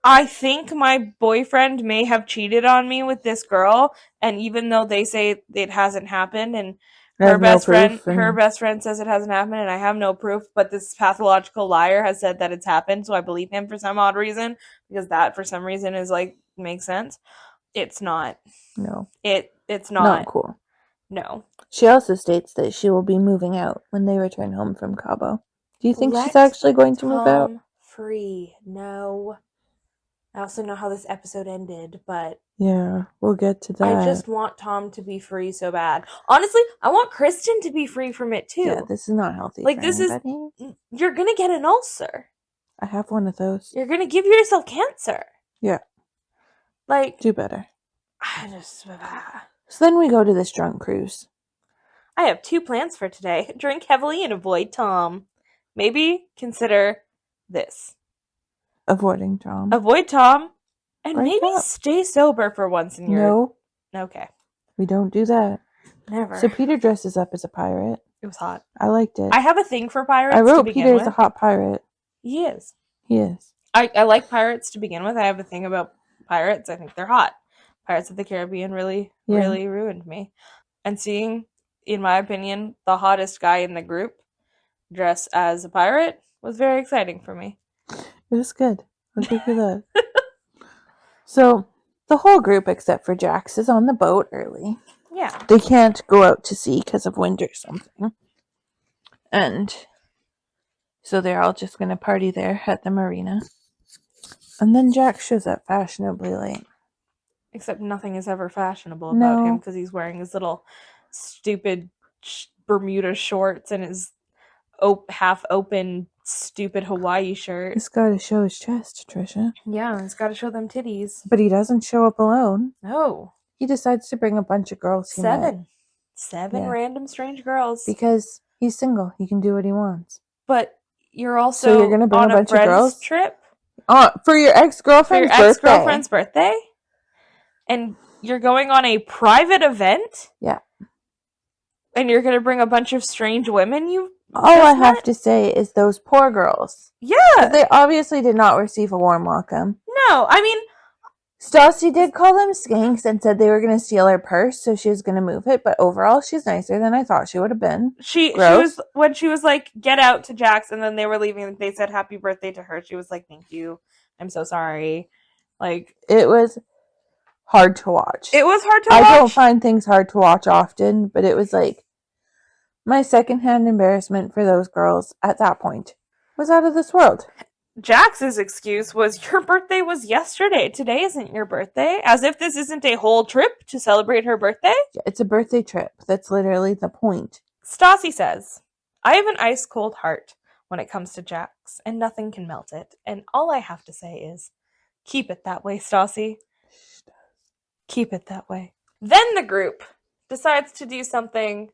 Speaker 6: I think my boyfriend may have cheated on me with this girl, and even though they say it hasn't happened, and her best friend says it hasn't happened, and I have no proof, but this pathological liar has said that it's happened, so I believe him for some odd reason, because that for some reason is like makes sense. It's not.
Speaker 7: No.
Speaker 6: It's not.
Speaker 7: Not cool.
Speaker 6: No.
Speaker 7: She also states that she will be moving out when they return home from Cabo. Do you think she's
Speaker 6: Let
Speaker 7: actually going to move out?
Speaker 6: Tom free. No. I also know how this episode ended, but
Speaker 7: Yeah, we'll get to that.
Speaker 6: I just want Tom to be free so bad. Honestly, I want Kristen to be free from it too.
Speaker 7: Yeah, this is not healthy
Speaker 6: Like,
Speaker 7: for
Speaker 6: this
Speaker 7: anybody.
Speaker 6: you're gonna get an ulcer.
Speaker 7: I have one of those.
Speaker 6: You're gonna give yourself cancer.
Speaker 7: Yeah.
Speaker 6: Like,
Speaker 7: Do better.
Speaker 6: I just...
Speaker 7: So then we go to this drunk cruise.
Speaker 6: I have 2 plans for today. Drink heavily and avoid Tom. Maybe consider this.
Speaker 7: Avoiding Tom.
Speaker 6: Avoid Tom and
Speaker 7: Break
Speaker 6: maybe
Speaker 7: up.
Speaker 6: stay sober for once in your...
Speaker 7: No,
Speaker 6: Okay.
Speaker 7: we don't do that.
Speaker 6: Never.
Speaker 7: So Peter dresses up as a pirate.
Speaker 6: It was hot.
Speaker 7: I liked it.
Speaker 6: I have a thing for pirates
Speaker 7: I
Speaker 6: to
Speaker 7: wrote
Speaker 6: begin
Speaker 7: Peter
Speaker 6: with.
Speaker 7: is a hot pirate.
Speaker 6: He is.
Speaker 7: He is.
Speaker 6: I like pirates to begin with. I have a thing about pirates. I think they're hot. Pirates of the Caribbean really ruined me. And seeing, in my opinion, the hottest guy in the group dress as a pirate was very exciting for me.
Speaker 7: It was good. I'll give you that. So, the whole group except for Jaxs is on the boat early.
Speaker 6: Yeah.
Speaker 7: They can't go out to sea because of wind or something. And so they're all just going to party there at the marina. And then Jaxs shows up fashionably late.
Speaker 6: Except nothing is ever fashionable about him because he's wearing his little stupid Bermuda shorts and his half-open stupid Hawaii shirt.
Speaker 7: He's got to show his chest, Trisha.
Speaker 6: Yeah, he's got to show them titties.
Speaker 7: But he doesn't show up alone.
Speaker 6: No.
Speaker 7: He decides to bring a bunch of girls he met.
Speaker 6: Seven random strange girls.
Speaker 7: Because he's single. He can do what he wants.
Speaker 6: But you're also
Speaker 7: So you're gonna bring
Speaker 6: on
Speaker 7: a bunch of
Speaker 6: friend's
Speaker 7: girls?
Speaker 6: trip
Speaker 7: For your ex-girlfriend's birthday.
Speaker 6: ex-girlfriend's birthday? And you're going on a private event?
Speaker 7: Yeah.
Speaker 6: And you're going to bring a bunch of strange women
Speaker 7: All I have to say is those poor girls.
Speaker 6: Yeah.
Speaker 7: They obviously did not receive a warm welcome.
Speaker 6: No, I mean...
Speaker 7: Stassi did call them skanks and said they were going to steal her purse, so she was going to move it. But overall, she's nicer than I thought she would have been.
Speaker 6: She was, when she was like, get out to Jaxs, and then they were leaving, they said happy birthday to her. She was like, thank you. I'm so sorry. Like...
Speaker 7: It was hard to watch.
Speaker 6: It was hard to watch.
Speaker 7: I don't find things hard to watch often, but it was like my secondhand embarrassment for those girls at that point was out of this world.
Speaker 6: Jax's excuse was, your birthday was yesterday. Today isn't your birthday. As if this isn't a whole trip to celebrate her birthday.
Speaker 7: It's a birthday trip. That's literally the point.
Speaker 6: Stassi says, I have an ice-cold heart when it comes to Jaxs, and nothing can melt it. And all I have to say is, keep it that way, Stassi. Keep it that way. Then the group decides to do something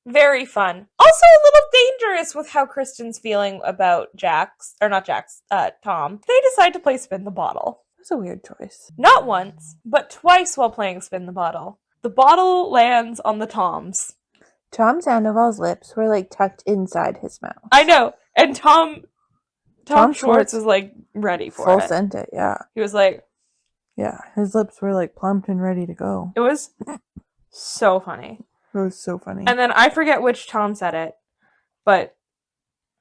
Speaker 6: very fun. Also a little dangerous with how Kristen's feeling about Tom. They decide to play Spin the Bottle.
Speaker 7: It was a weird choice.
Speaker 6: Not once, but twice while playing Spin the Bottle. The bottle lands on the Toms.
Speaker 7: Tom Sandoval's lips were like tucked inside his mouth.
Speaker 6: I know. And Tom Schwartz was like ready for
Speaker 7: full
Speaker 6: it.
Speaker 7: sent it, yeah.
Speaker 6: He was like...
Speaker 7: Yeah, his lips were like plumped and ready to go.
Speaker 6: It was so funny.
Speaker 7: It was so funny.
Speaker 6: And then I forget which Tom said it, but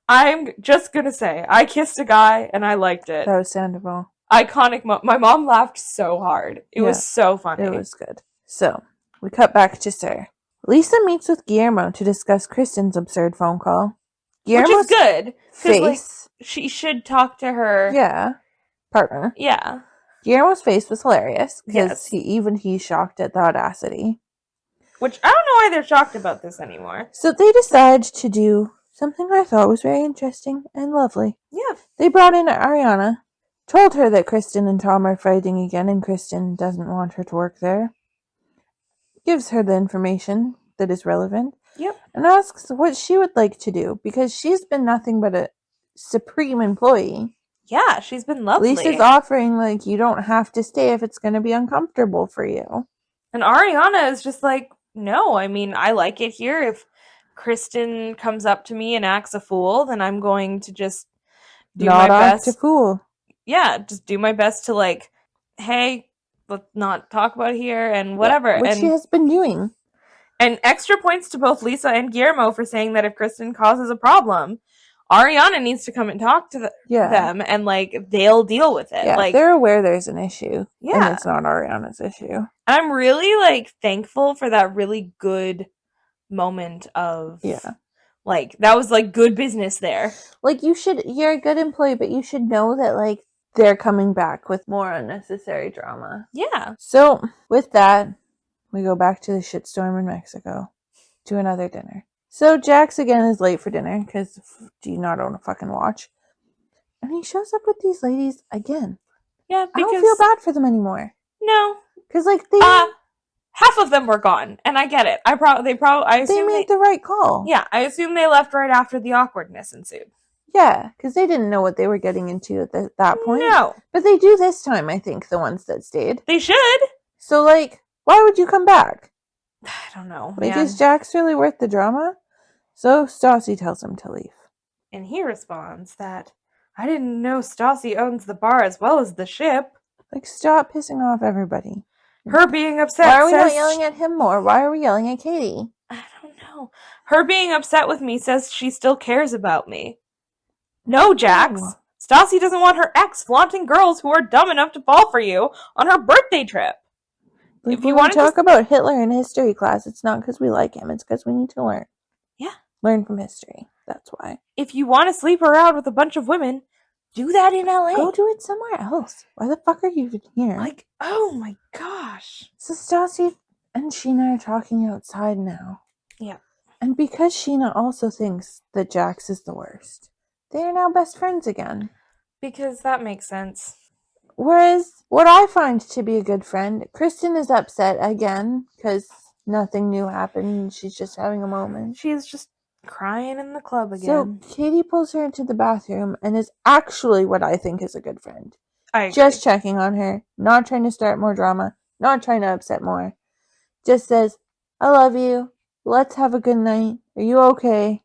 Speaker 6: I'm just gonna say, I kissed a guy and I liked it.
Speaker 7: That was Sandoval.
Speaker 6: Iconic my mom laughed so hard. It was so funny.
Speaker 7: It was good. So, we cut back to Sir. Lisa meets with Guillermo to discuss Kristen's absurd phone call.
Speaker 6: Which is good.
Speaker 7: Face.
Speaker 6: Like, she should talk to her.
Speaker 7: Yeah. Partner.
Speaker 6: Yeah.
Speaker 7: Guillermo's face was hilarious because
Speaker 6: Yes.
Speaker 7: he's shocked at the audacity.
Speaker 6: Which, I don't know why they're shocked about this anymore.
Speaker 7: So they decide to do something I thought was very interesting and lovely.
Speaker 6: Yeah.
Speaker 7: They brought in Ariana, told her that Kristen and Tom are fighting again and Kristen doesn't want her to work there. Gives her the information that is relevant.
Speaker 6: Yep.
Speaker 7: And asks what she would like to do because she's been nothing but a supreme employee.
Speaker 6: Yeah, she's been lovely.
Speaker 7: Lisa's offering, like, you don't have to stay if it's going to be uncomfortable for you.
Speaker 6: And Ariana is just like, no, I mean, I like it here. If Kristen comes up to me and acts a fool, then I'm going to just do my best.
Speaker 7: Not act a fool.
Speaker 6: Yeah, just do my best to, like, hey, let's not talk about it here and whatever.
Speaker 7: Which she has been doing.
Speaker 6: And extra points to both Lisa and Guillermo for saying that if Kristen causes a problem, Ariana needs to come and talk to them, and like they'll deal with it.
Speaker 7: Yeah,
Speaker 6: like
Speaker 7: they're aware there's an issue,
Speaker 6: Yeah.
Speaker 7: and it's not Ariana's issue.
Speaker 6: I'm really like thankful for that really good moment of like that was like good business there.
Speaker 7: Like you're a good employee, but you should know that like they're coming back with more unnecessary drama.
Speaker 6: Yeah.
Speaker 7: So with that, we go back to the shitstorm in Mexico to another dinner. So Jaxs again is late for dinner because do you not own a fucking watch? And he shows up with these ladies again.
Speaker 6: Yeah, because
Speaker 7: I don't feel bad for them anymore.
Speaker 6: No,
Speaker 7: because like they
Speaker 6: half of them were gone, and I get it. I assume
Speaker 7: they made the right call.
Speaker 6: Yeah, I assume they left right after the awkwardness ensued.
Speaker 7: Yeah, because they didn't know what they were getting into at that point.
Speaker 6: No,
Speaker 7: but they do this time. I think the ones that stayed,
Speaker 6: they should.
Speaker 7: So like, why would you come back?
Speaker 6: I don't know.
Speaker 7: Like, is Jaxs really worth the drama? So Stassi tells him to leave,
Speaker 6: and he responds that I didn't know Stassi owns the bar as well as the ship.
Speaker 7: Like, stop pissing off everybody.
Speaker 6: Her being upset.
Speaker 7: Why are we not yelling at him more? Why are we yelling at Katie?
Speaker 6: I don't know. Her being upset with me says she still cares about me. No, Jaxs. Stassi doesn't want her ex flaunting girls who are dumb enough to fall for you on her birthday trip.
Speaker 7: Like, if you want to talk about Hitler in history class, it's not because we like him. It's because we need to learn.
Speaker 6: Yeah.
Speaker 7: Learn from history. That's why.
Speaker 6: If you want to sleep around with a bunch of women, do that in LA.
Speaker 7: Go do it somewhere else. Why the fuck are you even here?
Speaker 6: Like, oh my gosh.
Speaker 7: So Stassi and Sheena are talking outside now.
Speaker 6: Yeah.
Speaker 7: And because Sheena also thinks that Jaxs is the worst, they are now best friends again.
Speaker 6: Because that makes sense.
Speaker 7: Whereas, what I find to be a good friend, Kristen is upset again because nothing new happened. She's just having a moment.
Speaker 6: She's just crying in the club again.
Speaker 7: So Katie pulls her into the bathroom and is actually what I think is a good friend.
Speaker 6: I agree.
Speaker 7: Just checking on her, not trying to start more drama, not trying to upset more. Just says, I love you. Let's have a good night. Are you okay?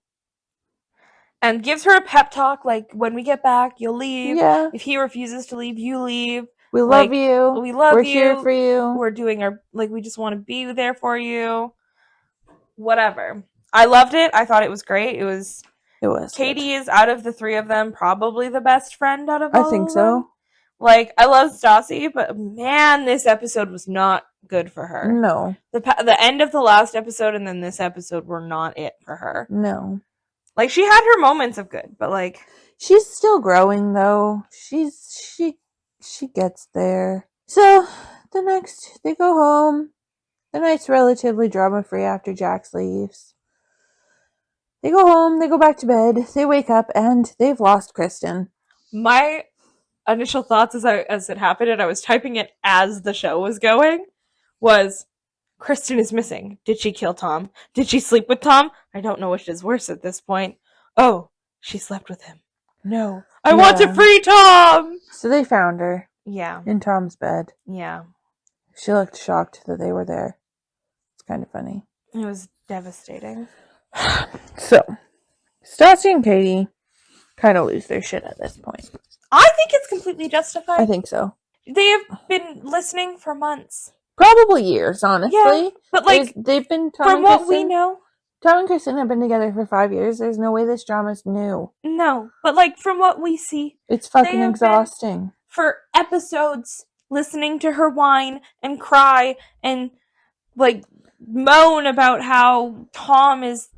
Speaker 6: And gives her a pep talk, like, when we get back, you'll leave.
Speaker 7: Yeah.
Speaker 6: If he refuses to leave, you leave.
Speaker 7: We love you.
Speaker 6: We love
Speaker 7: We're
Speaker 6: you.
Speaker 7: here for you.
Speaker 6: We're doing our, like, we just want to be there for you. Whatever. I loved it. I thought it was great. It was Katie is, out of the three of them, probably the best friend out of all of them.
Speaker 7: I think so.
Speaker 6: Like, I love Stassi, but man, this episode was not good for her.
Speaker 7: No.
Speaker 6: The end of the last episode and then this episode were not it for her.
Speaker 7: No.
Speaker 6: Like, she had her moments of good, but like...
Speaker 7: She's still growing, though. She gets there. So, they go home. The night's relatively drama-free after Jaxs leaves. They go home, they go back to bed, they wake up, and they've lost Kristen.
Speaker 6: My initial thoughts as it happened, and I was typing it as the show was going, was... Kristen is missing. Did she kill Tom? Did she sleep with Tom? I don't know which is worse at this point. Oh, she slept with him. No. I want to free Tom!
Speaker 7: So they found her.
Speaker 6: Yeah.
Speaker 7: In Tom's bed.
Speaker 6: Yeah.
Speaker 7: She looked shocked that they were there. It's kind of funny.
Speaker 6: It was devastating.
Speaker 7: So, Stassi and Katie kind of lose their shit at this point.
Speaker 6: I think it's completely justified.
Speaker 7: I think so.
Speaker 6: They have been listening for months.
Speaker 7: Probably years, honestly.
Speaker 6: Yeah, but like,
Speaker 7: they've been
Speaker 6: from what we know,
Speaker 7: Tom and Kristen have been together for 5 years. There's no way this drama's new.
Speaker 6: No, but like from what we see,
Speaker 7: it's fucking exhausting.
Speaker 6: For episodes, listening to her whine and cry and like moan about how Tom is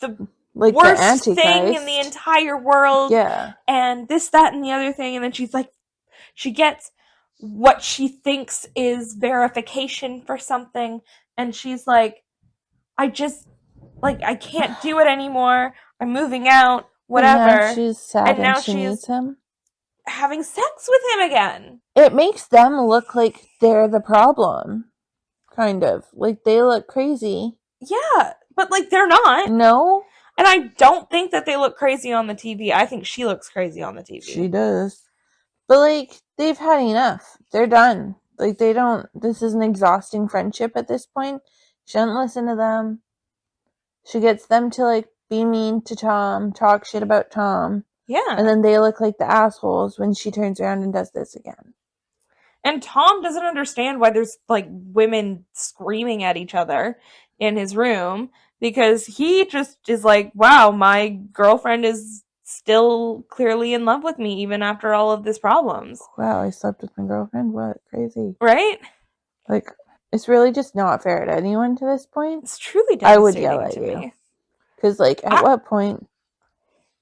Speaker 6: the worst thing in the entire world.
Speaker 7: Yeah, and
Speaker 6: this, that, and the other thing, and then she's like, she gets what she thinks is verification for something, and she's like, I can't do it anymore. I'm moving out, whatever.
Speaker 7: And now she's sad and
Speaker 6: now
Speaker 7: she needs him.
Speaker 6: Having sex with him again.
Speaker 7: It makes them look like they're the problem. Kind of. Like, they look crazy.
Speaker 6: Yeah, but like, they're not.
Speaker 7: No.
Speaker 6: And I don't think that they look crazy on the TV. I think she looks crazy on the TV.
Speaker 7: She does. But, like, they've had enough. They're done. Like, this is an exhausting friendship at this point. She doesn't listen to them. She gets them to, like, be mean to Tom, talk shit about Tom.
Speaker 6: Yeah.
Speaker 7: And then they look like the assholes when she turns around and does this again.
Speaker 6: And Tom doesn't understand why there's, like, women screaming at each other in his room. because he just is like, wow, my girlfriend is still clearly in love with me even after all of these problems.
Speaker 7: Wow, I slept with my girlfriend? What? Crazy.
Speaker 6: Right?
Speaker 7: Like, it's really just not fair to anyone to this point.
Speaker 6: It's truly
Speaker 7: I would
Speaker 6: devastating
Speaker 7: yell at
Speaker 6: to
Speaker 7: you.
Speaker 6: me.
Speaker 7: Because, like, at what point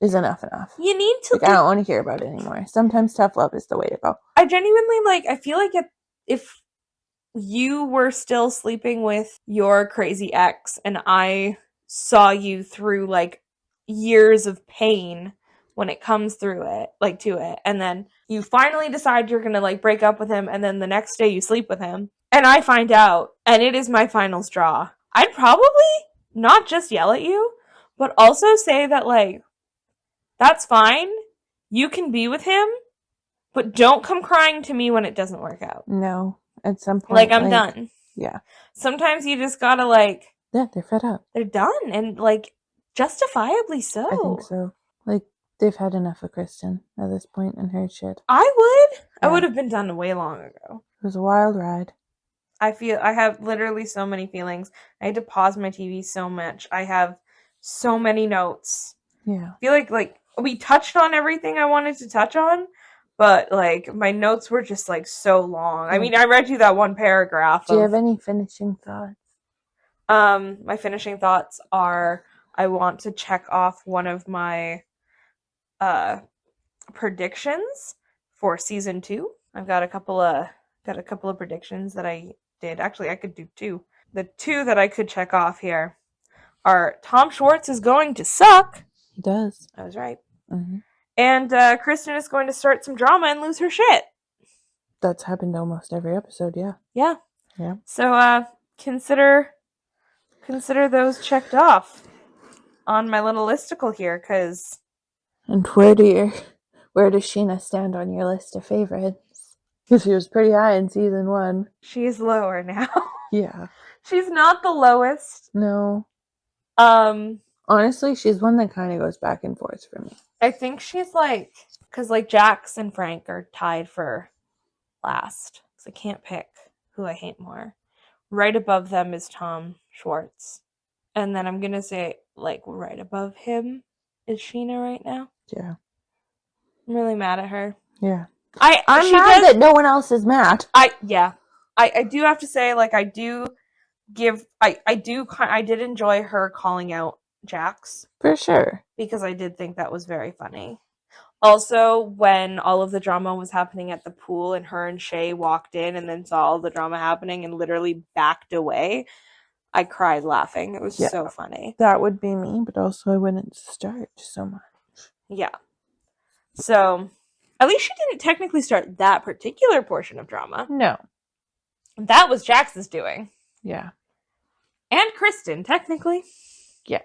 Speaker 7: is enough enough?
Speaker 6: You need to...
Speaker 7: Like, I don't want to hear about it anymore. Sometimes tough love is the way to go.
Speaker 6: I genuinely, like, I feel like if you were still sleeping with your crazy ex and I saw you through, like, years of pain when it comes through it, like, to it, and then you finally decide you're gonna, like, break up with him, and then the next day you sleep with him, and I find out, and it is my final straw, I'd probably not just yell at you, but also say that, like, that's fine, you can be with him, but don't come crying to me when it doesn't work out.
Speaker 7: No. At some point.
Speaker 6: Like, I'm done.
Speaker 7: Yeah.
Speaker 6: Sometimes you just gotta, like...
Speaker 7: Yeah, they're fed up.
Speaker 6: They're done, and, like, justifiably so.
Speaker 7: I think so. Like, they've had enough of Kristen at this point in her shit.
Speaker 6: I would.
Speaker 7: Yeah.
Speaker 6: I would have been done way long ago.
Speaker 7: It was a wild ride.
Speaker 6: I have literally so many feelings. I had to pause my TV so much. I have so many notes.
Speaker 7: Yeah.
Speaker 6: I feel like, we touched on everything I wanted to touch on, but, like, my notes were just, like, so long. I mean, I read you that one paragraph.
Speaker 7: Do you have any finishing thoughts?
Speaker 6: My finishing thoughts are I want to check off one of my predictions for season 2. I've got a couple of predictions that I did. Actually, I could do 2. The 2 that I could check off here are Tom Schwartz is going to suck.
Speaker 7: He does.
Speaker 6: I was right.
Speaker 7: Mm-hmm.
Speaker 6: And Kristen is going to start some drama and lose her shit.
Speaker 7: That's happened almost every episode, yeah.
Speaker 6: Yeah.
Speaker 7: Yeah.
Speaker 6: So consider those checked off on my little listicle here, because...
Speaker 7: And where does Sheena stand on your list of favorites? Because she was pretty high in season 1.
Speaker 6: She's lower now.
Speaker 7: Yeah.
Speaker 6: She's not the lowest.
Speaker 7: No.
Speaker 6: Honestly,
Speaker 7: she's one that kind of goes back and forth for me.
Speaker 6: I think she's like... Because, like, Jaxs and Frank are tied for last. So I can't pick who I hate more. Right above them is Tom Schwartz. And then I'm going to say, like, right above him is Sheena right now.
Speaker 7: Yeah.
Speaker 6: I'm really mad at her.
Speaker 7: Yeah.
Speaker 6: I'm
Speaker 7: mad that no one else is mad.
Speaker 6: I do have to say, like, I did enjoy her calling out Jaxs.
Speaker 7: For sure.
Speaker 6: Because I did think that was very funny. Also, when all of the drama was happening at the pool and her and Shay walked in and then saw all the drama happening and literally backed away, I cried laughing. It was so funny.
Speaker 7: That would be me, but also I wouldn't start so much.
Speaker 6: Yeah. So, at least she didn't technically start that particular portion of drama.
Speaker 7: No.
Speaker 6: That was Jax's doing.
Speaker 7: Yeah.
Speaker 6: And Kristen, technically.
Speaker 7: Yeah.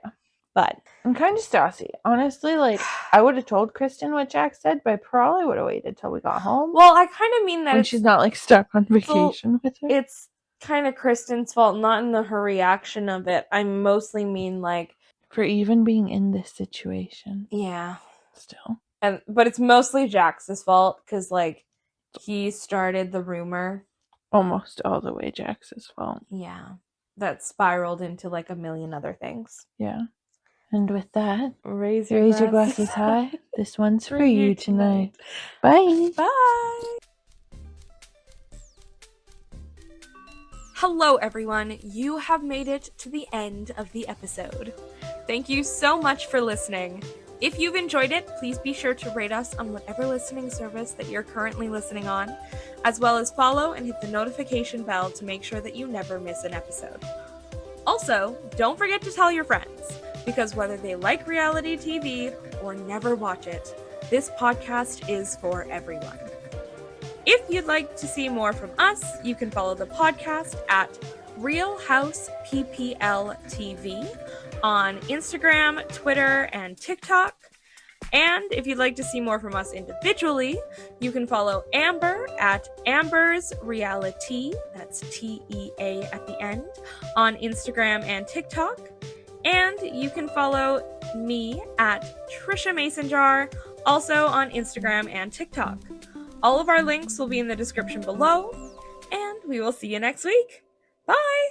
Speaker 6: But
Speaker 7: I'm kind of Stassi. Honestly, like, I would have told Kristen what Jax said, but I probably would have waited till we got home.
Speaker 6: Well, I kind of mean that
Speaker 7: when she's not, like, stuck on vacation with her.
Speaker 6: It's kind of Kristen's fault, not in her reaction of it. I mostly mean, like...
Speaker 7: For even being in this situation.
Speaker 6: Yeah.
Speaker 7: Still.
Speaker 6: But it's mostly Jax's fault, because, like, he started the rumor.
Speaker 7: Almost all the way Jax's fault.
Speaker 6: Yeah. That spiraled into, like, a million other things.
Speaker 7: Yeah. And with that,
Speaker 6: raise your
Speaker 7: glasses high. This one's for you tonight. Bye.
Speaker 6: Bye. Hello, everyone. You have made it to the end of the episode. Thank you so much for listening. If you've enjoyed it, please be sure to rate us on whatever listening service that you're currently listening on, as well as follow and hit the notification bell to make sure that you never miss an episode. Also, don't forget to tell your friends, because whether they like reality TV or never watch it, this podcast is for everyone. If you'd like to see more from us, you can follow the podcast at Real House PPL TV on Instagram, Twitter, and TikTok. And if you'd like to see more from us individually, you can follow Amber at Amber's Reality, that's TEA at the end, on Instagram and TikTok. And you can follow me at Trisha Masonjar, also on Instagram and TikTok. All of our links will be in the description below, and we will see you next week. Bye!